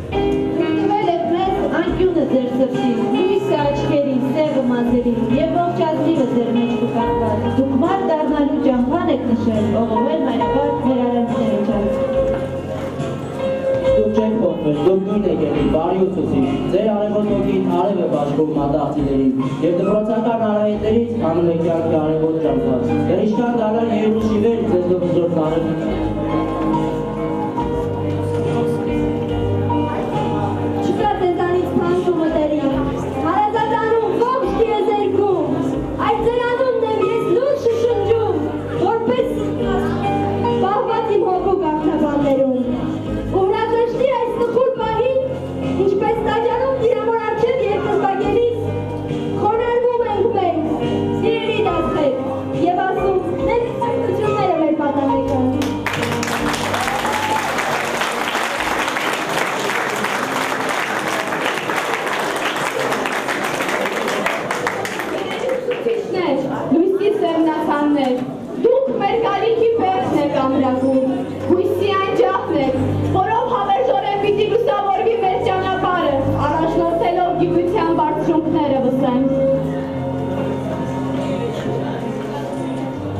Speaker 15: Տվել եք մեզ անկյունը ձեր սրտի, լույսը աչքերի, սևը մազերի, և ողջ ազնիվը ձեր մեջ կկանգնած, դուք մարդ դառնալու ճամփան եք նշել, ողովել մանավանդ մեր արարածները չած։
Speaker 7: Դուք չեք փոխվել, դուք նույն եք եղել, բարի ուսուցիչ, ձեր արևոտ ոգին արև է բաշխում մատաղցիներին, և դպրոցական արահետներից հանում եք կյանքի արևոտ ճամփած, դեռ ինչքան դառնալ երուշի վեր ձեզնով զորդ արև։
Speaker 18: Չկա ձեզանից փանջում մտերիմ, հարազատանում ողջ տիեզերքում, այդ ձեր անունն եմ ես լուր շշնջում, որպես պահված իմ հոգու գաղթաբաններում, ու հրաժեշտի այս տխուր պահին, ինչպես տաճարում տիրամոր առջև երկրպագելիս, խոնարհվում ենք մենք, սիրելի դասեր, և ասում, մենք ցանկությունները մեր պատանեկան։
Speaker 17: Լույսի սերնացաններ, դուք մեր կարիքի պերսն եք ամրակում, հույսի անջախն եք, որով հավերժորեն պիտի լուսավորվի մեր ճանապարհը, առաջնորդելով գիտության բարձրունքները վսենք։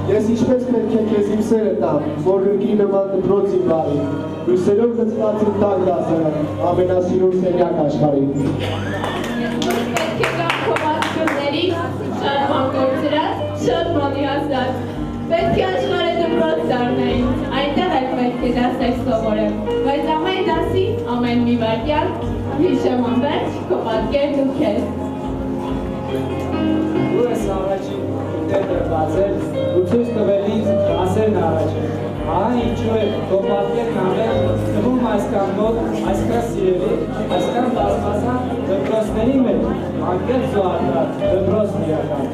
Speaker 14: Ես ինչպես պետք է քեզ իմ սերը տամ, որ լուկի նման դպրոցի բարի, լույսերով լցված իմ տակ դասարան, ամենասիրուն սենյակ աշխարհի։
Speaker 17: Պետք է գամ քո պատկերներից, շատ մանկորցրած, շատ մոդիացած, պետք է աշխարհը դպրոց դառնային, այնտեղ էլ պետք է դասեր սովորեմ, բայց ամեն դասի, ամեն մի վայրկյան, հիշեմ անվերջ քո պատկերն ու քեզ։
Speaker 10: Դու ես առաջին ինտերնետ բացել ու ցույց տվել ինձ դասերն առաջին։ Ահա ինչու է քո պատկերն ամեն թվում
Speaker 7: այսքան մոտ, այսքան սիրելի, այսքան բազմազան դպրոցների մեջ, անկեղծ ու արդար դպրոցն իրական։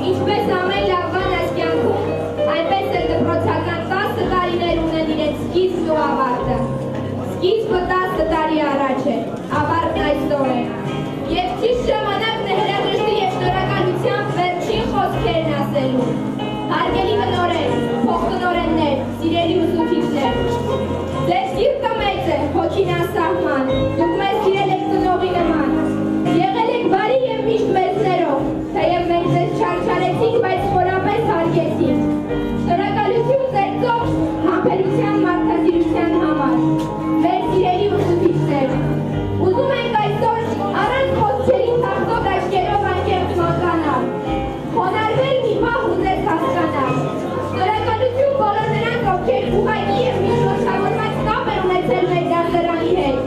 Speaker 17: Ինչպես ամեն լավ բան այս կյանքում, այնպես էլ դպրոցական 10 տարիներ ունեն իրենց սկիզբն ու ավարտը։ Սկիզբը 10 տարի առաջ է, ավարտն այսօր է։ Եվ ճիշտ ժամանակն է հրաժեշտի և շնորհակալությամբ վերջին խոսքերն ասելու։ Հարգելի տնօրեն, փոխտնօրեններ, սիրելի ուսուցիչներ, ձեր սիրտը մեծ է, հոգին անսահման, դուք մեզ սիրել եք ծնողի նման, եղել եք բարի և միշտ մեծներով, թեև մենք ձեզ չարչարեցինք, բայց խորապես հարգեցինք։ Շնորհակալություն ձեր ծով համբերության մարդասիրության համար, մեր սիրելի ուսուցիչներ, ուզում ենք այսօր առանց խոսքերի թախտոտ աչքերով անկեղծ մանկանալ, խոնարհվել մի պահ ու ձեզ հասկանալ։ Շնորհակալություն բոլոր նրանց, ովքեր ուղղակի և միջնորդավորված կապ են ունեցել մեր դասարանի հետ։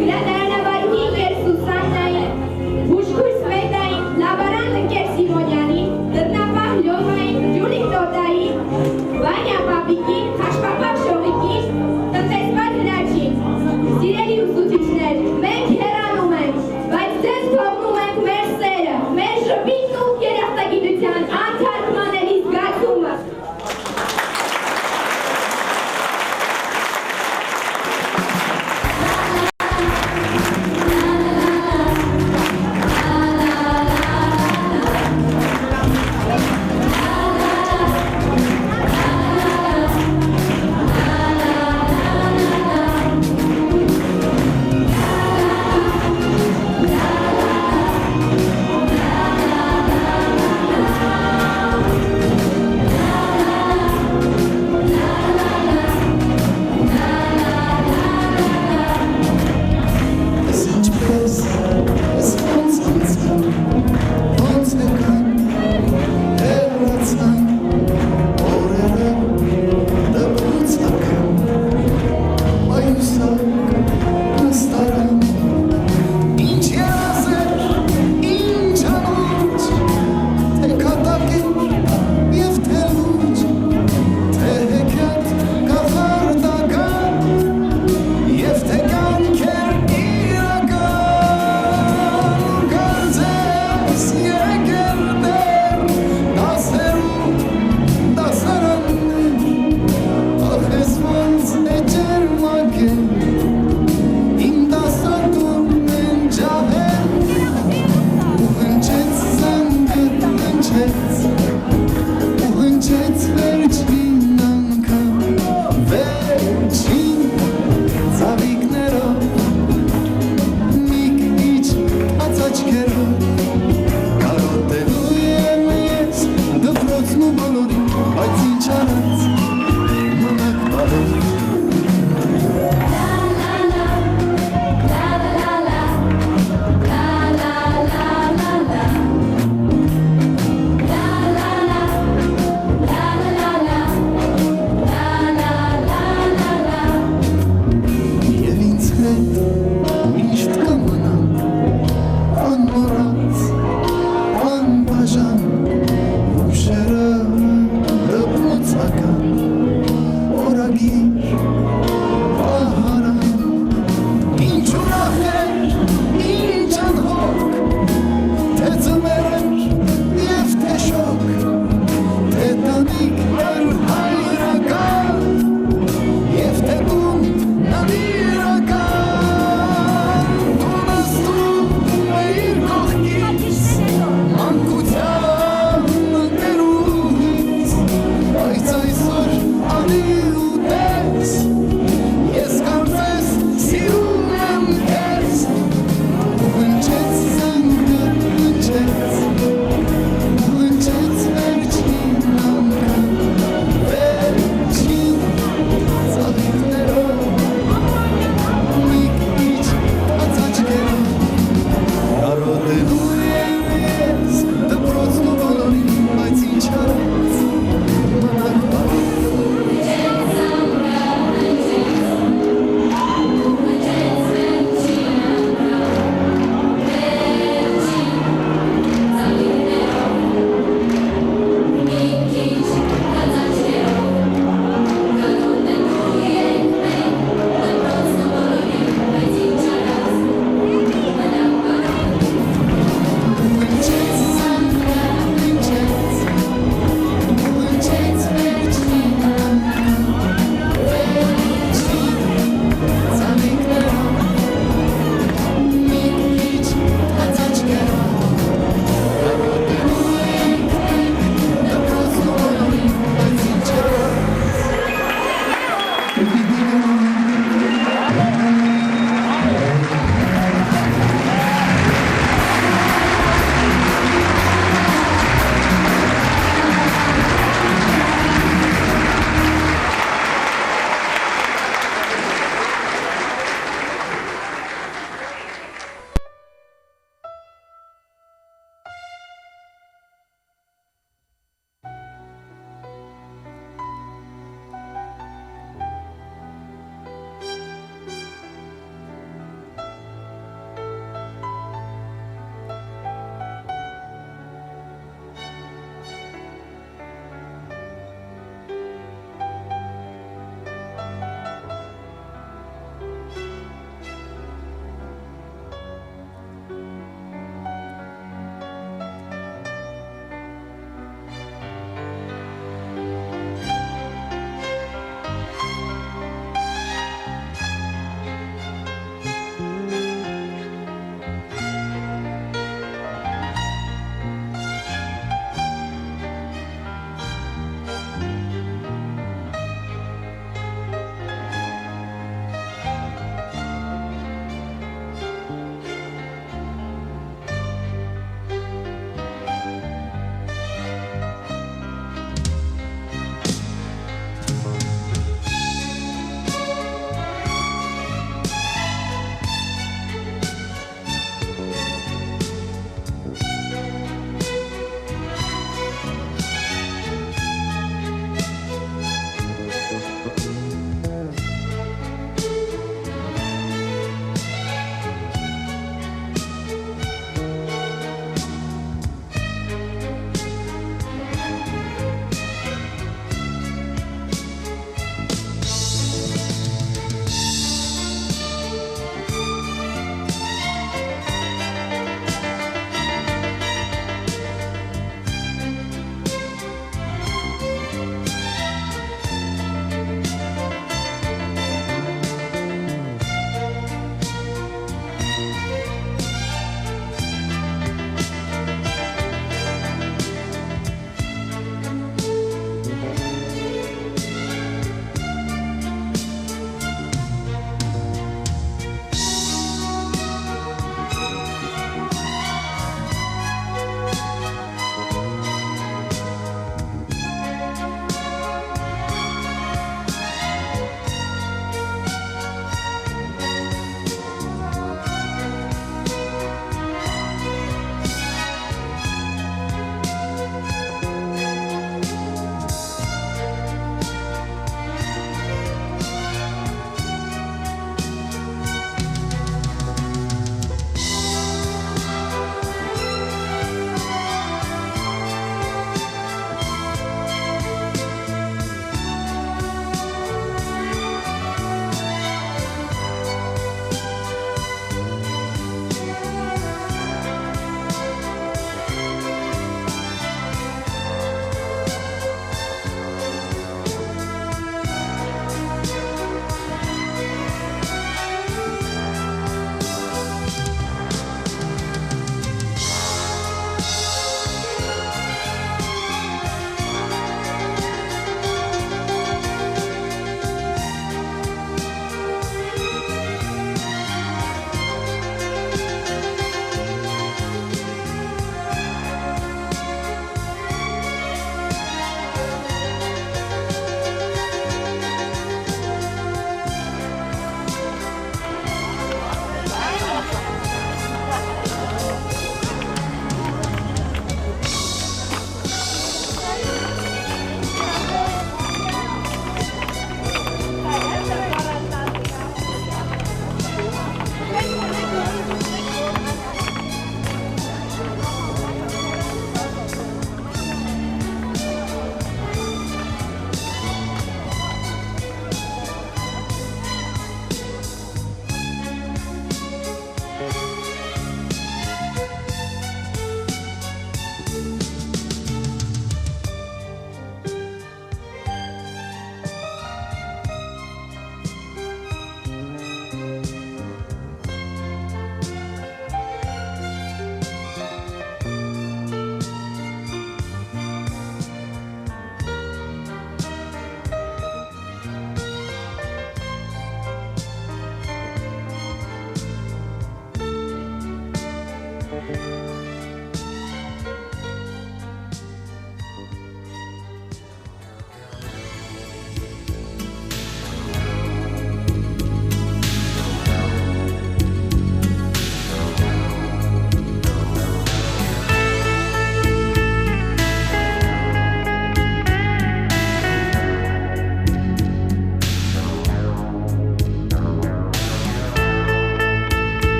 Speaker 17: Գրադարանավարուհի ընկեր Սուսաննային, բուժքույր Սվետային, լաբորանտ ընկեր Սիմոնյանին, դռնապահ Լյովային, Ջուլիկ Տոտային, Վանյա Պապիկին, Հաշպապահ Շողիկին, տնտեսված Հրաչին։ Սիրելի ուսուցիչներ, մենք հեռանում ենք, բայց ձեզ թողնում ենք մեր սերը, մեր շփիթն ու երախտագիտության անթարգմանելի զգացումը։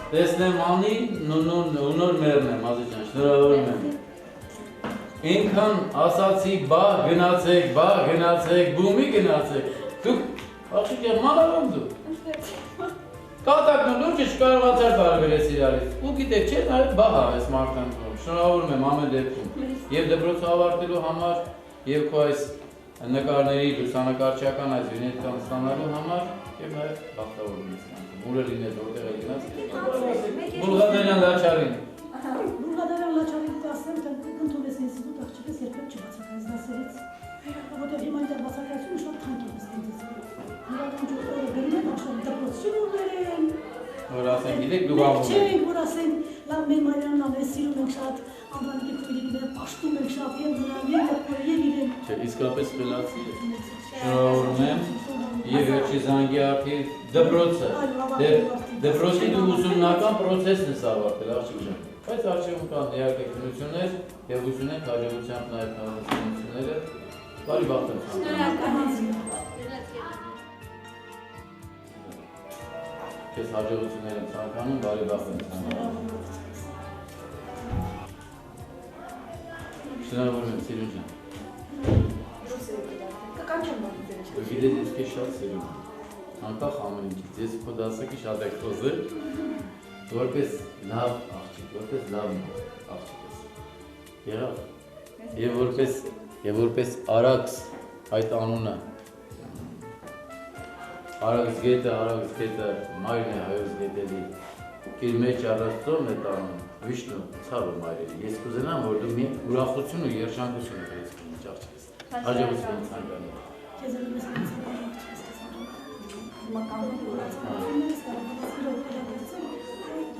Speaker 2: Տեսնեմ անի, նոր մերն եմ, ազիջան, շնորհավորում եմ։ Ինքան ասացի բաղ գնացեք, բումի գնացեք, դուք աղջիկ եմ մանավում դու։ Կատակն ու լուրջը չկարողացար տարբերես իրարից, ու գիտեք չէ, նաև բաղ այս մարդան կրում, շնորհավորում եմ ամեն դեպքում, և դպրոցը ավարտելու համար, և քո այս նկարների լուսանկարչական այս վինետկան ստանալու համար, և նաև բախտավորում ես կանքում, ուրը լինես, որտեղ է լինած, Բուլղադարյան լաչարին։
Speaker 6: Բուլղադարյան լաչարին դասեմ, ընդունես ինստիտուտ աղջիկս երբեք չբացակայես դասերից, որտեղ հիմա ինտեր բացակայությունը շատ թանկ է ստիծես։ Իրական ջոկորը գրում են աշխարհի դպրոցի որներ են։
Speaker 2: Որ ասենք, գիտեք դու բաղում եք։
Speaker 6: Չենք, որ ասենք, լավ մեր Մարյանն ամեն սիրում ենք շատ, Անվանիկի քույրիկները պաշտում ենք շատ, և նրան, և իրեն։
Speaker 2: Չէ, իսկապես խելացի է։ Շնորհավորում եմ, և վերջի զանգի արդի դպրոցը, դպրոցի դու ուսումնական պրոցեսն ես ավարտել, աղջիկ ջան, բայց առջևում կան իհարկե քննություններ և ուսունենք հաջողությամբ նաև քննությունները, բարի բախտ եմ ցանկանում։ Քեզ հաջողություններ եմ ցանկանում, բարի բախտ եմ ցանկանում։ Շնորհավորում եմ, սիրուն ջան։ Դու գիտես ես քեզ շատ սիրում եմ, անկախ ամեն ինչից, ես քո դասակի շատ եք խոսել, որպես լավ աղջիկ, որպես լավ աղջիկ ես։ Եղավ։ Եվ որպես Արաքս այդ անունը, Արաքս գետը, մայրն է հայոց գետերի, իր մեջ առաստում է տանում, վիշնու, ցավը մայրերի, ես կուզենամ, որ դու մի ուրախություն ու երջանկություն ես կնիչ աղջիկ ես, հաջողություն եմ ցանկանում։
Speaker 6: Քեզ էլ ես ցանկանում աղջիկս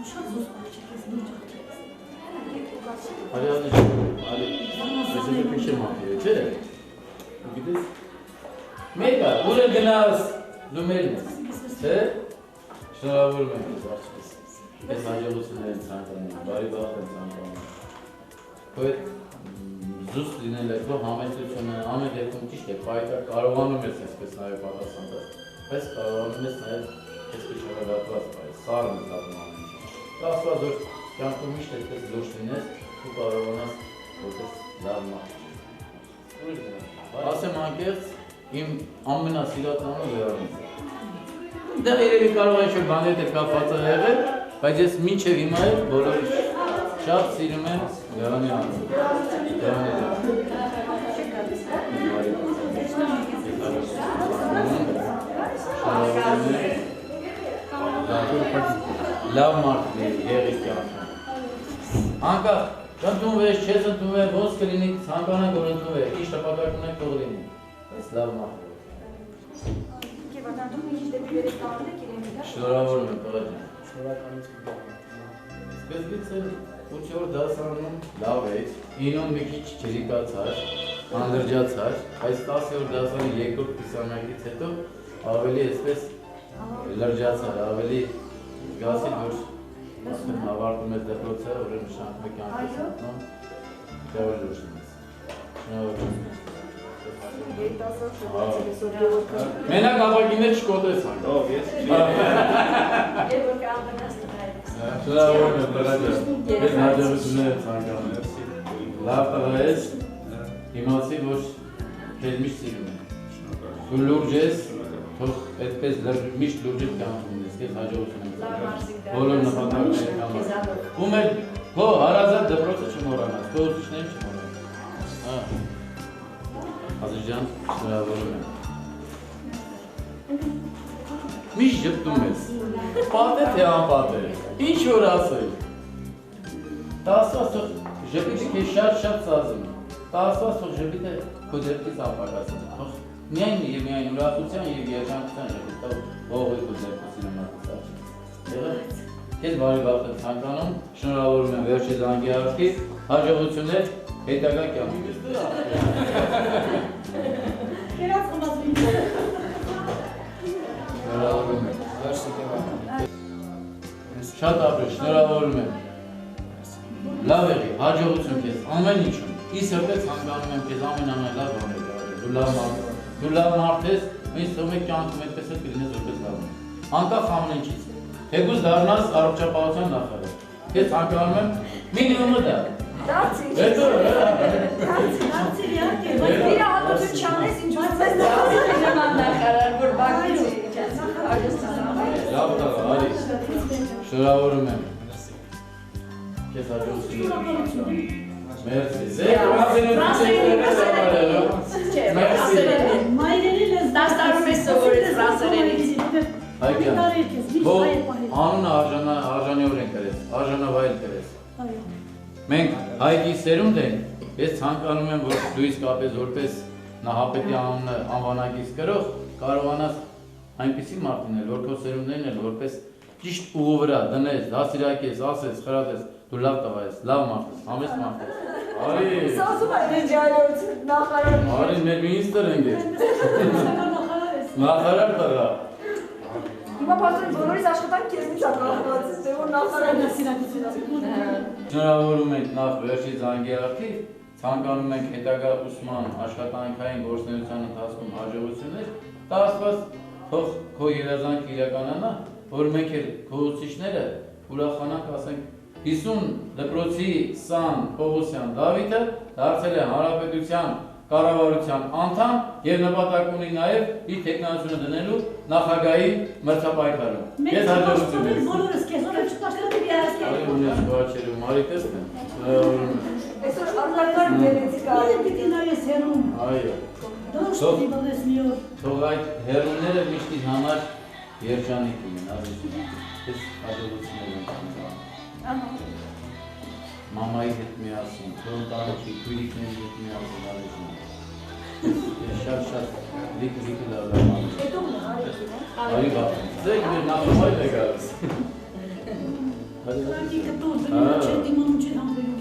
Speaker 6: շատ զուսպ աղջիկ ես, լուրջ աղջիկ ես։
Speaker 2: Ես եմ մատիրը, չէ, գիտես, մեկը, ուր է գնաս, դու մերն ես, չէ, շնորհավորում եմ ես աղջիկս, ես հաջողություններ եմ ցանկանում, բարի բախտ եմ ցանկանում, քո հետ զուսպ լինել է, քո համեցությունը, ամեն դեպքում ճիշտ է, պայքար կարողանում ես այսպես նաև պատասխան տալ, բայց կարողանում ես նաև այսպես շարադատված պայել, սարն ես ատում ամեն ինչ, ասված որ կյանքում միշտ այսպես լուրջ լինես, դու կարողանաս որպես լավ մարդ։ Ասեմ անկեղծ, իմ ամենասիրածանը Լեոնից է։ Դա երևի կարող է ինչ-որ բաներ հետ կապված է եղել, բայց ես մինչև հիմա էլ բոլորի շատ սիրում եմ Լեոնի անունը։ Լավ մարդ եղիր կյանքում։ Անկախ ընդունվես, չես ընդունվել, ոնց կլինի, ցանկանանք որ ընդունվեք, ինչ նպատակ ունեք թող լինի, բայց լավ մարդ եղիր։ Շնորհավորում եմ տղա ջան։ Սկզբից էլ 8-րդ դասարանում լավ էր, 9-ում մի քիչ չրիկացար, անդրջացար, բայց 10-րդ դասարանի երկրորդ կիսամյակից հետո ավելի այսպես լրջացար, ավելի զգացի, որ ավարտում ես դպրոցը, ուրեմն շարունակում եք կյանքից մտնում, դեռ լուրջ լինես։ Շնորհավորում։ Մենակ ապակիներ չկոտես հանգ։ Ով ես չի։ Եվ որ կամբնաս տղայրս։ Շնորհավորում եմ Տղաջան, ես հաջողություններ եմ ցանկանում։ Լավ տղա ես, իմացի, որ քեզ միշտ սիրում եմ։ Դու լուրջ ես, թող այդպես միշտ լուրջիվ կանխում ես, քեզ հաջողություն եմ ցանկանում։ Բոլոր նպատակների համար։ Ում էլ քո հարազատ դպրոցը չմոռանաս, քո ուսուցիչներին չմոռանաս։ Ազիզյան, շնորհավորում եմ։ Միշտ ժպտում ես, պատե թե անպատե, ինչ որ ասել։ Տասված թող ժպիտը քեզ շատ սազում, տասված թող ժպիտը քո ձեռքից ապակասում, թող միայն եւ միայն ուրախության եւ երջանկության ժպիտ տա ողողի քո ձեռքից նամակացած։ Եղա՞ղ։ Քեզ բարի բախտ եմ ցանկանում, շնորհավորում եմ վերջի զանգի արդիվ, հաջողություններ հետագա կյանքում։
Speaker 6: Կերած խմածվին։
Speaker 2: Շնորհավորում եմ։ Շատ ապրես, շնորհավորում եմ։ Լավ եղի, հաջողություն քեզ, ամեն ինչում։ Ի սրտե ցանկանում եմ քեզ ամենամեծ լավ բաներ արել։ Դու լավ մարդ ես, ինձ թվում է կյանքում այդպես էլ կլինես որպես լավ մարդ։ Անկախ ամեն ինչից։ Թեկուզ դառնաս առողջապահության նախարար։ Քեզ ցանկանում եմ մինիմումը դա։
Speaker 3: Դարձի։
Speaker 2: Հետո
Speaker 3: Դարձի իհարկե, բայց իր հատուցը չանես ինչ ուզես նման նախարար, որ բակից
Speaker 2: լավ տղա, արի։ Շնորհավորում եմ։ Քեզ հաջողություն։ Մերսի։
Speaker 6: Մայրերի լեզու։
Speaker 3: Դաստարում ես սովորել ֆրանսերենից։
Speaker 2: Հայկյան, բո անունը արժանիորեն կրես, արժանավայել կրես։ Մենք հայկի սերունդ ենք, ես ցանկանում եմ, որ դու իսկապես որպես Նահապետի անունը անվանակից կրող կարողանաս այնպիսի մարդ լինել, որ քո սերունդներն էլ որպես ճիշտ ուղու վրա դնես, դասիրակես, ասես, խրատես, դու լավ տղա ես, լավ մարդ ես, համեստ մարդ ես։ Արի։
Speaker 3: Սազում այդ ջայլորից նախարար։
Speaker 2: Արի, մեր մինիստր ենք ես։ Նախարար տղա։
Speaker 3: Հիմա պատրոն բոլորից աշխատանք քեզնից է կախված, թե որ նախարարն է սիրակությունը։
Speaker 2: Շնորհավորում ենք նախ վերջի զանգի արդիվ, ցանկանում ենք հետագա ուսման աշխատանքային գործունեության ընթացքում հաջողություններ, դա Աստված թող քո երազանքը իրականանա, որ մենք էլ քո ուսուցիչները ուրախանանք, ասենք 50 դպրոցի Սան Պողոսյան Դավիթը դարձել է հանրապետության կառավարության անդամ եւ նպատակ ունի նաեւ իր տեխնոլոգիությունը դնելու նախագահի մրցապայքարում։ Ես հաջողություն եմ։
Speaker 6: Բոլորս քեզով եմ չտաշտատի դիասկե։
Speaker 2: Արի ունես բաչերում, արի տեսնեմ։
Speaker 3: Այսօր արտակարգ դերեցի կարելի։
Speaker 6: Պիտի նայես հերում։
Speaker 2: Այո։
Speaker 6: Դրոշ պիտի բնես մի օր։
Speaker 2: Թող այդ հերունները միշտ իր համար երջանիկ լինեն, ազիզում։ Ես հաջողություն եմ ցանկանում։ Մամայի հետ միասին, թող տարիքի քույրիկների հետ միասին ազիզում։ Ես շատ լիքը լավ եմ։
Speaker 3: Հետո հարիկին է։
Speaker 2: Արի բա։ Ձեկ մեր նախամայր է գալիս։
Speaker 6: Ակի կտոր դնում չէ դիմանում չէ համբերում։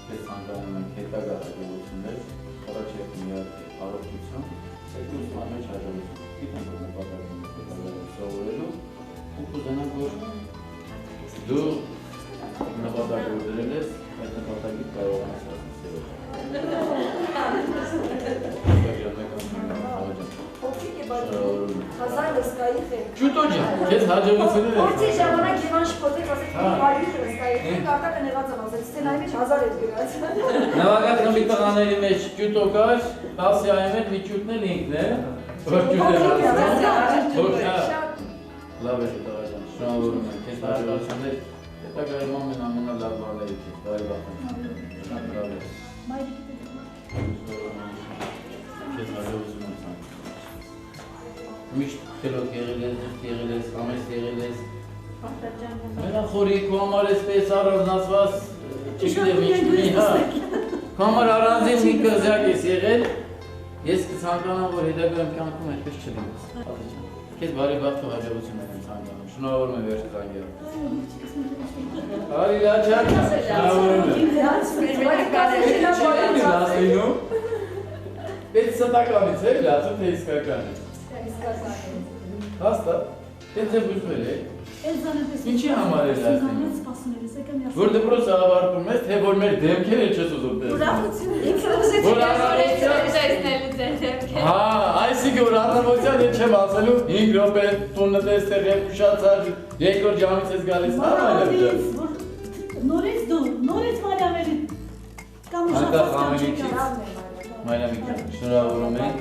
Speaker 2: Ես ցանկանում եմ հետագա հաջողություններ, առաջերտ միակ առողջություն, երկու ուսման մեջ հաջողություն։ Գիտեմ որ նպատակն է սովորելու ու կուզենամ որ դու նպատակ որ դրել ես, այդ նպատակից կարողանաս հասնել։
Speaker 3: Փոքրիկ է բայց հազար լսկայի խենք։
Speaker 2: Ջուտո ջան, քեզ հաջողություններ եք։
Speaker 3: Որտի ժամանակ Եվան շփոթեց, ասեց բարի լսկայի խենք, արտակը նեղած եմ ասեց, սցենայի մեջ 1000 էր գրած։
Speaker 2: Նավագախմբի տղաների մեջ ջուտո կար, 10-այի մեջ մի ջուտն էլ ինքն է, որ ջուտ է ասում։ Լավ է տղա ջան, շնորհավորում եմ քեզ հաջողություններ, հետագայում ամենալավ բաները քեզ բարի բախտ եմ։ Շատ լավ է։ Քեզ հաջողություն եմ ցանկանում։ Միշտ քելոք եղել ես, դուրս եղել ես, համեստ եղել ես։ Մենախորի քո համար էսպես առանձնացված, չգիտեմ ինչ, հա։ Քո համար առանձին մի կղզյակ ես եղել, ես կցանկանամ, որ հետագայում կյանքում այդպես չլինես։ Քեզ բարի բախտ ու հաջողություններ եմ ցանկանում։ Շնորհավորում եմ վերջի զանգերը։ Արի լաչակ, շնորհավորում եմ։ Պետք ստականից է, լացում թե իսկական է։ Հաստատ, դե ձեզ ուզվել է,
Speaker 19: Ինչի համար է լացին։ Որ դպրոցը ավարտում ես, թե որ մեր դեմքերը չես ուզում տեսնել։ Որ հա, այսինքն որ առավոտյան ես չեմ ասելու 5 րոպե տունը տեսնել եւ ուշացած երկրորդ ժամից ես գալիս հա այլև։
Speaker 6: Նորից Մարիամելի կամ
Speaker 19: Մարիամիկյան, շնորհավորում ենք։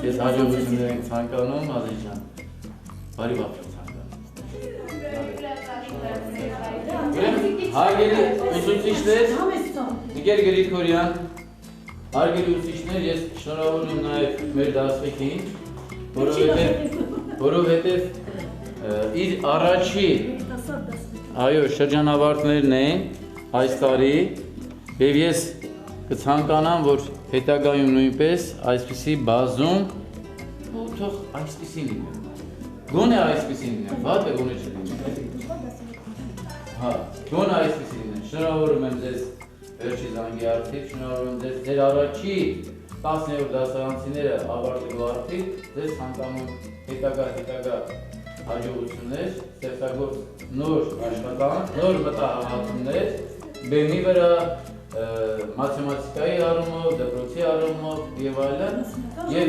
Speaker 19: Ես հաջողություններ ենք ցանկանում, Ազիջան։ Բարի բախտ ցանկանում։ Հարգելի ուսուցիչներ, Նիկեր Գրիգորյան, հարգելի ուսուցիչներ, ես շնորհավորում եմ նաև մեր դասվեկին, որովհետև իր առաջի շրջանավարտներն են այս տարի եւ ես կցանկանամ, որ հետագայում նույնպես այսպիսի բազում ու թող այսպիսի լինի։ Գոնե այսպիսի լինի, վատը գոնե չլինի։ Հա, գոնե այսպիսի լինի։ Շնորհավորում եմ ձեզ վերջի զանգի արդիվ, շնորհավորում եմ ձեզ ձեր առաջի 10-րդ դասարանցիները ավարտելու արդիվ, ձեզ ցանկանում հետագա հաջողություններ, ստեղծագործ նոր աշխատանք, նոր մտահղացումներ, բեմի վրա, մաթեմատիկայի առումով, դպրոցի առումով եւ այլն, եւ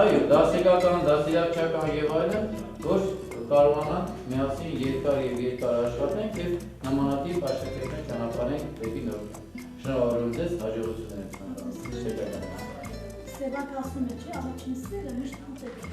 Speaker 19: այո, դասական, դասիրակչական եւ այլն, որ կարողանանք միասին երկար աշխատենք եւ նմանատիպ աշակերտներ ճանապարհենք դեպի նոր։ Շնորհավորում ձեզ, հաջողություններ եմ ցանկանում։
Speaker 6: Սևակ ասում է, չէ, առաջին սերը միշտ ուտել է։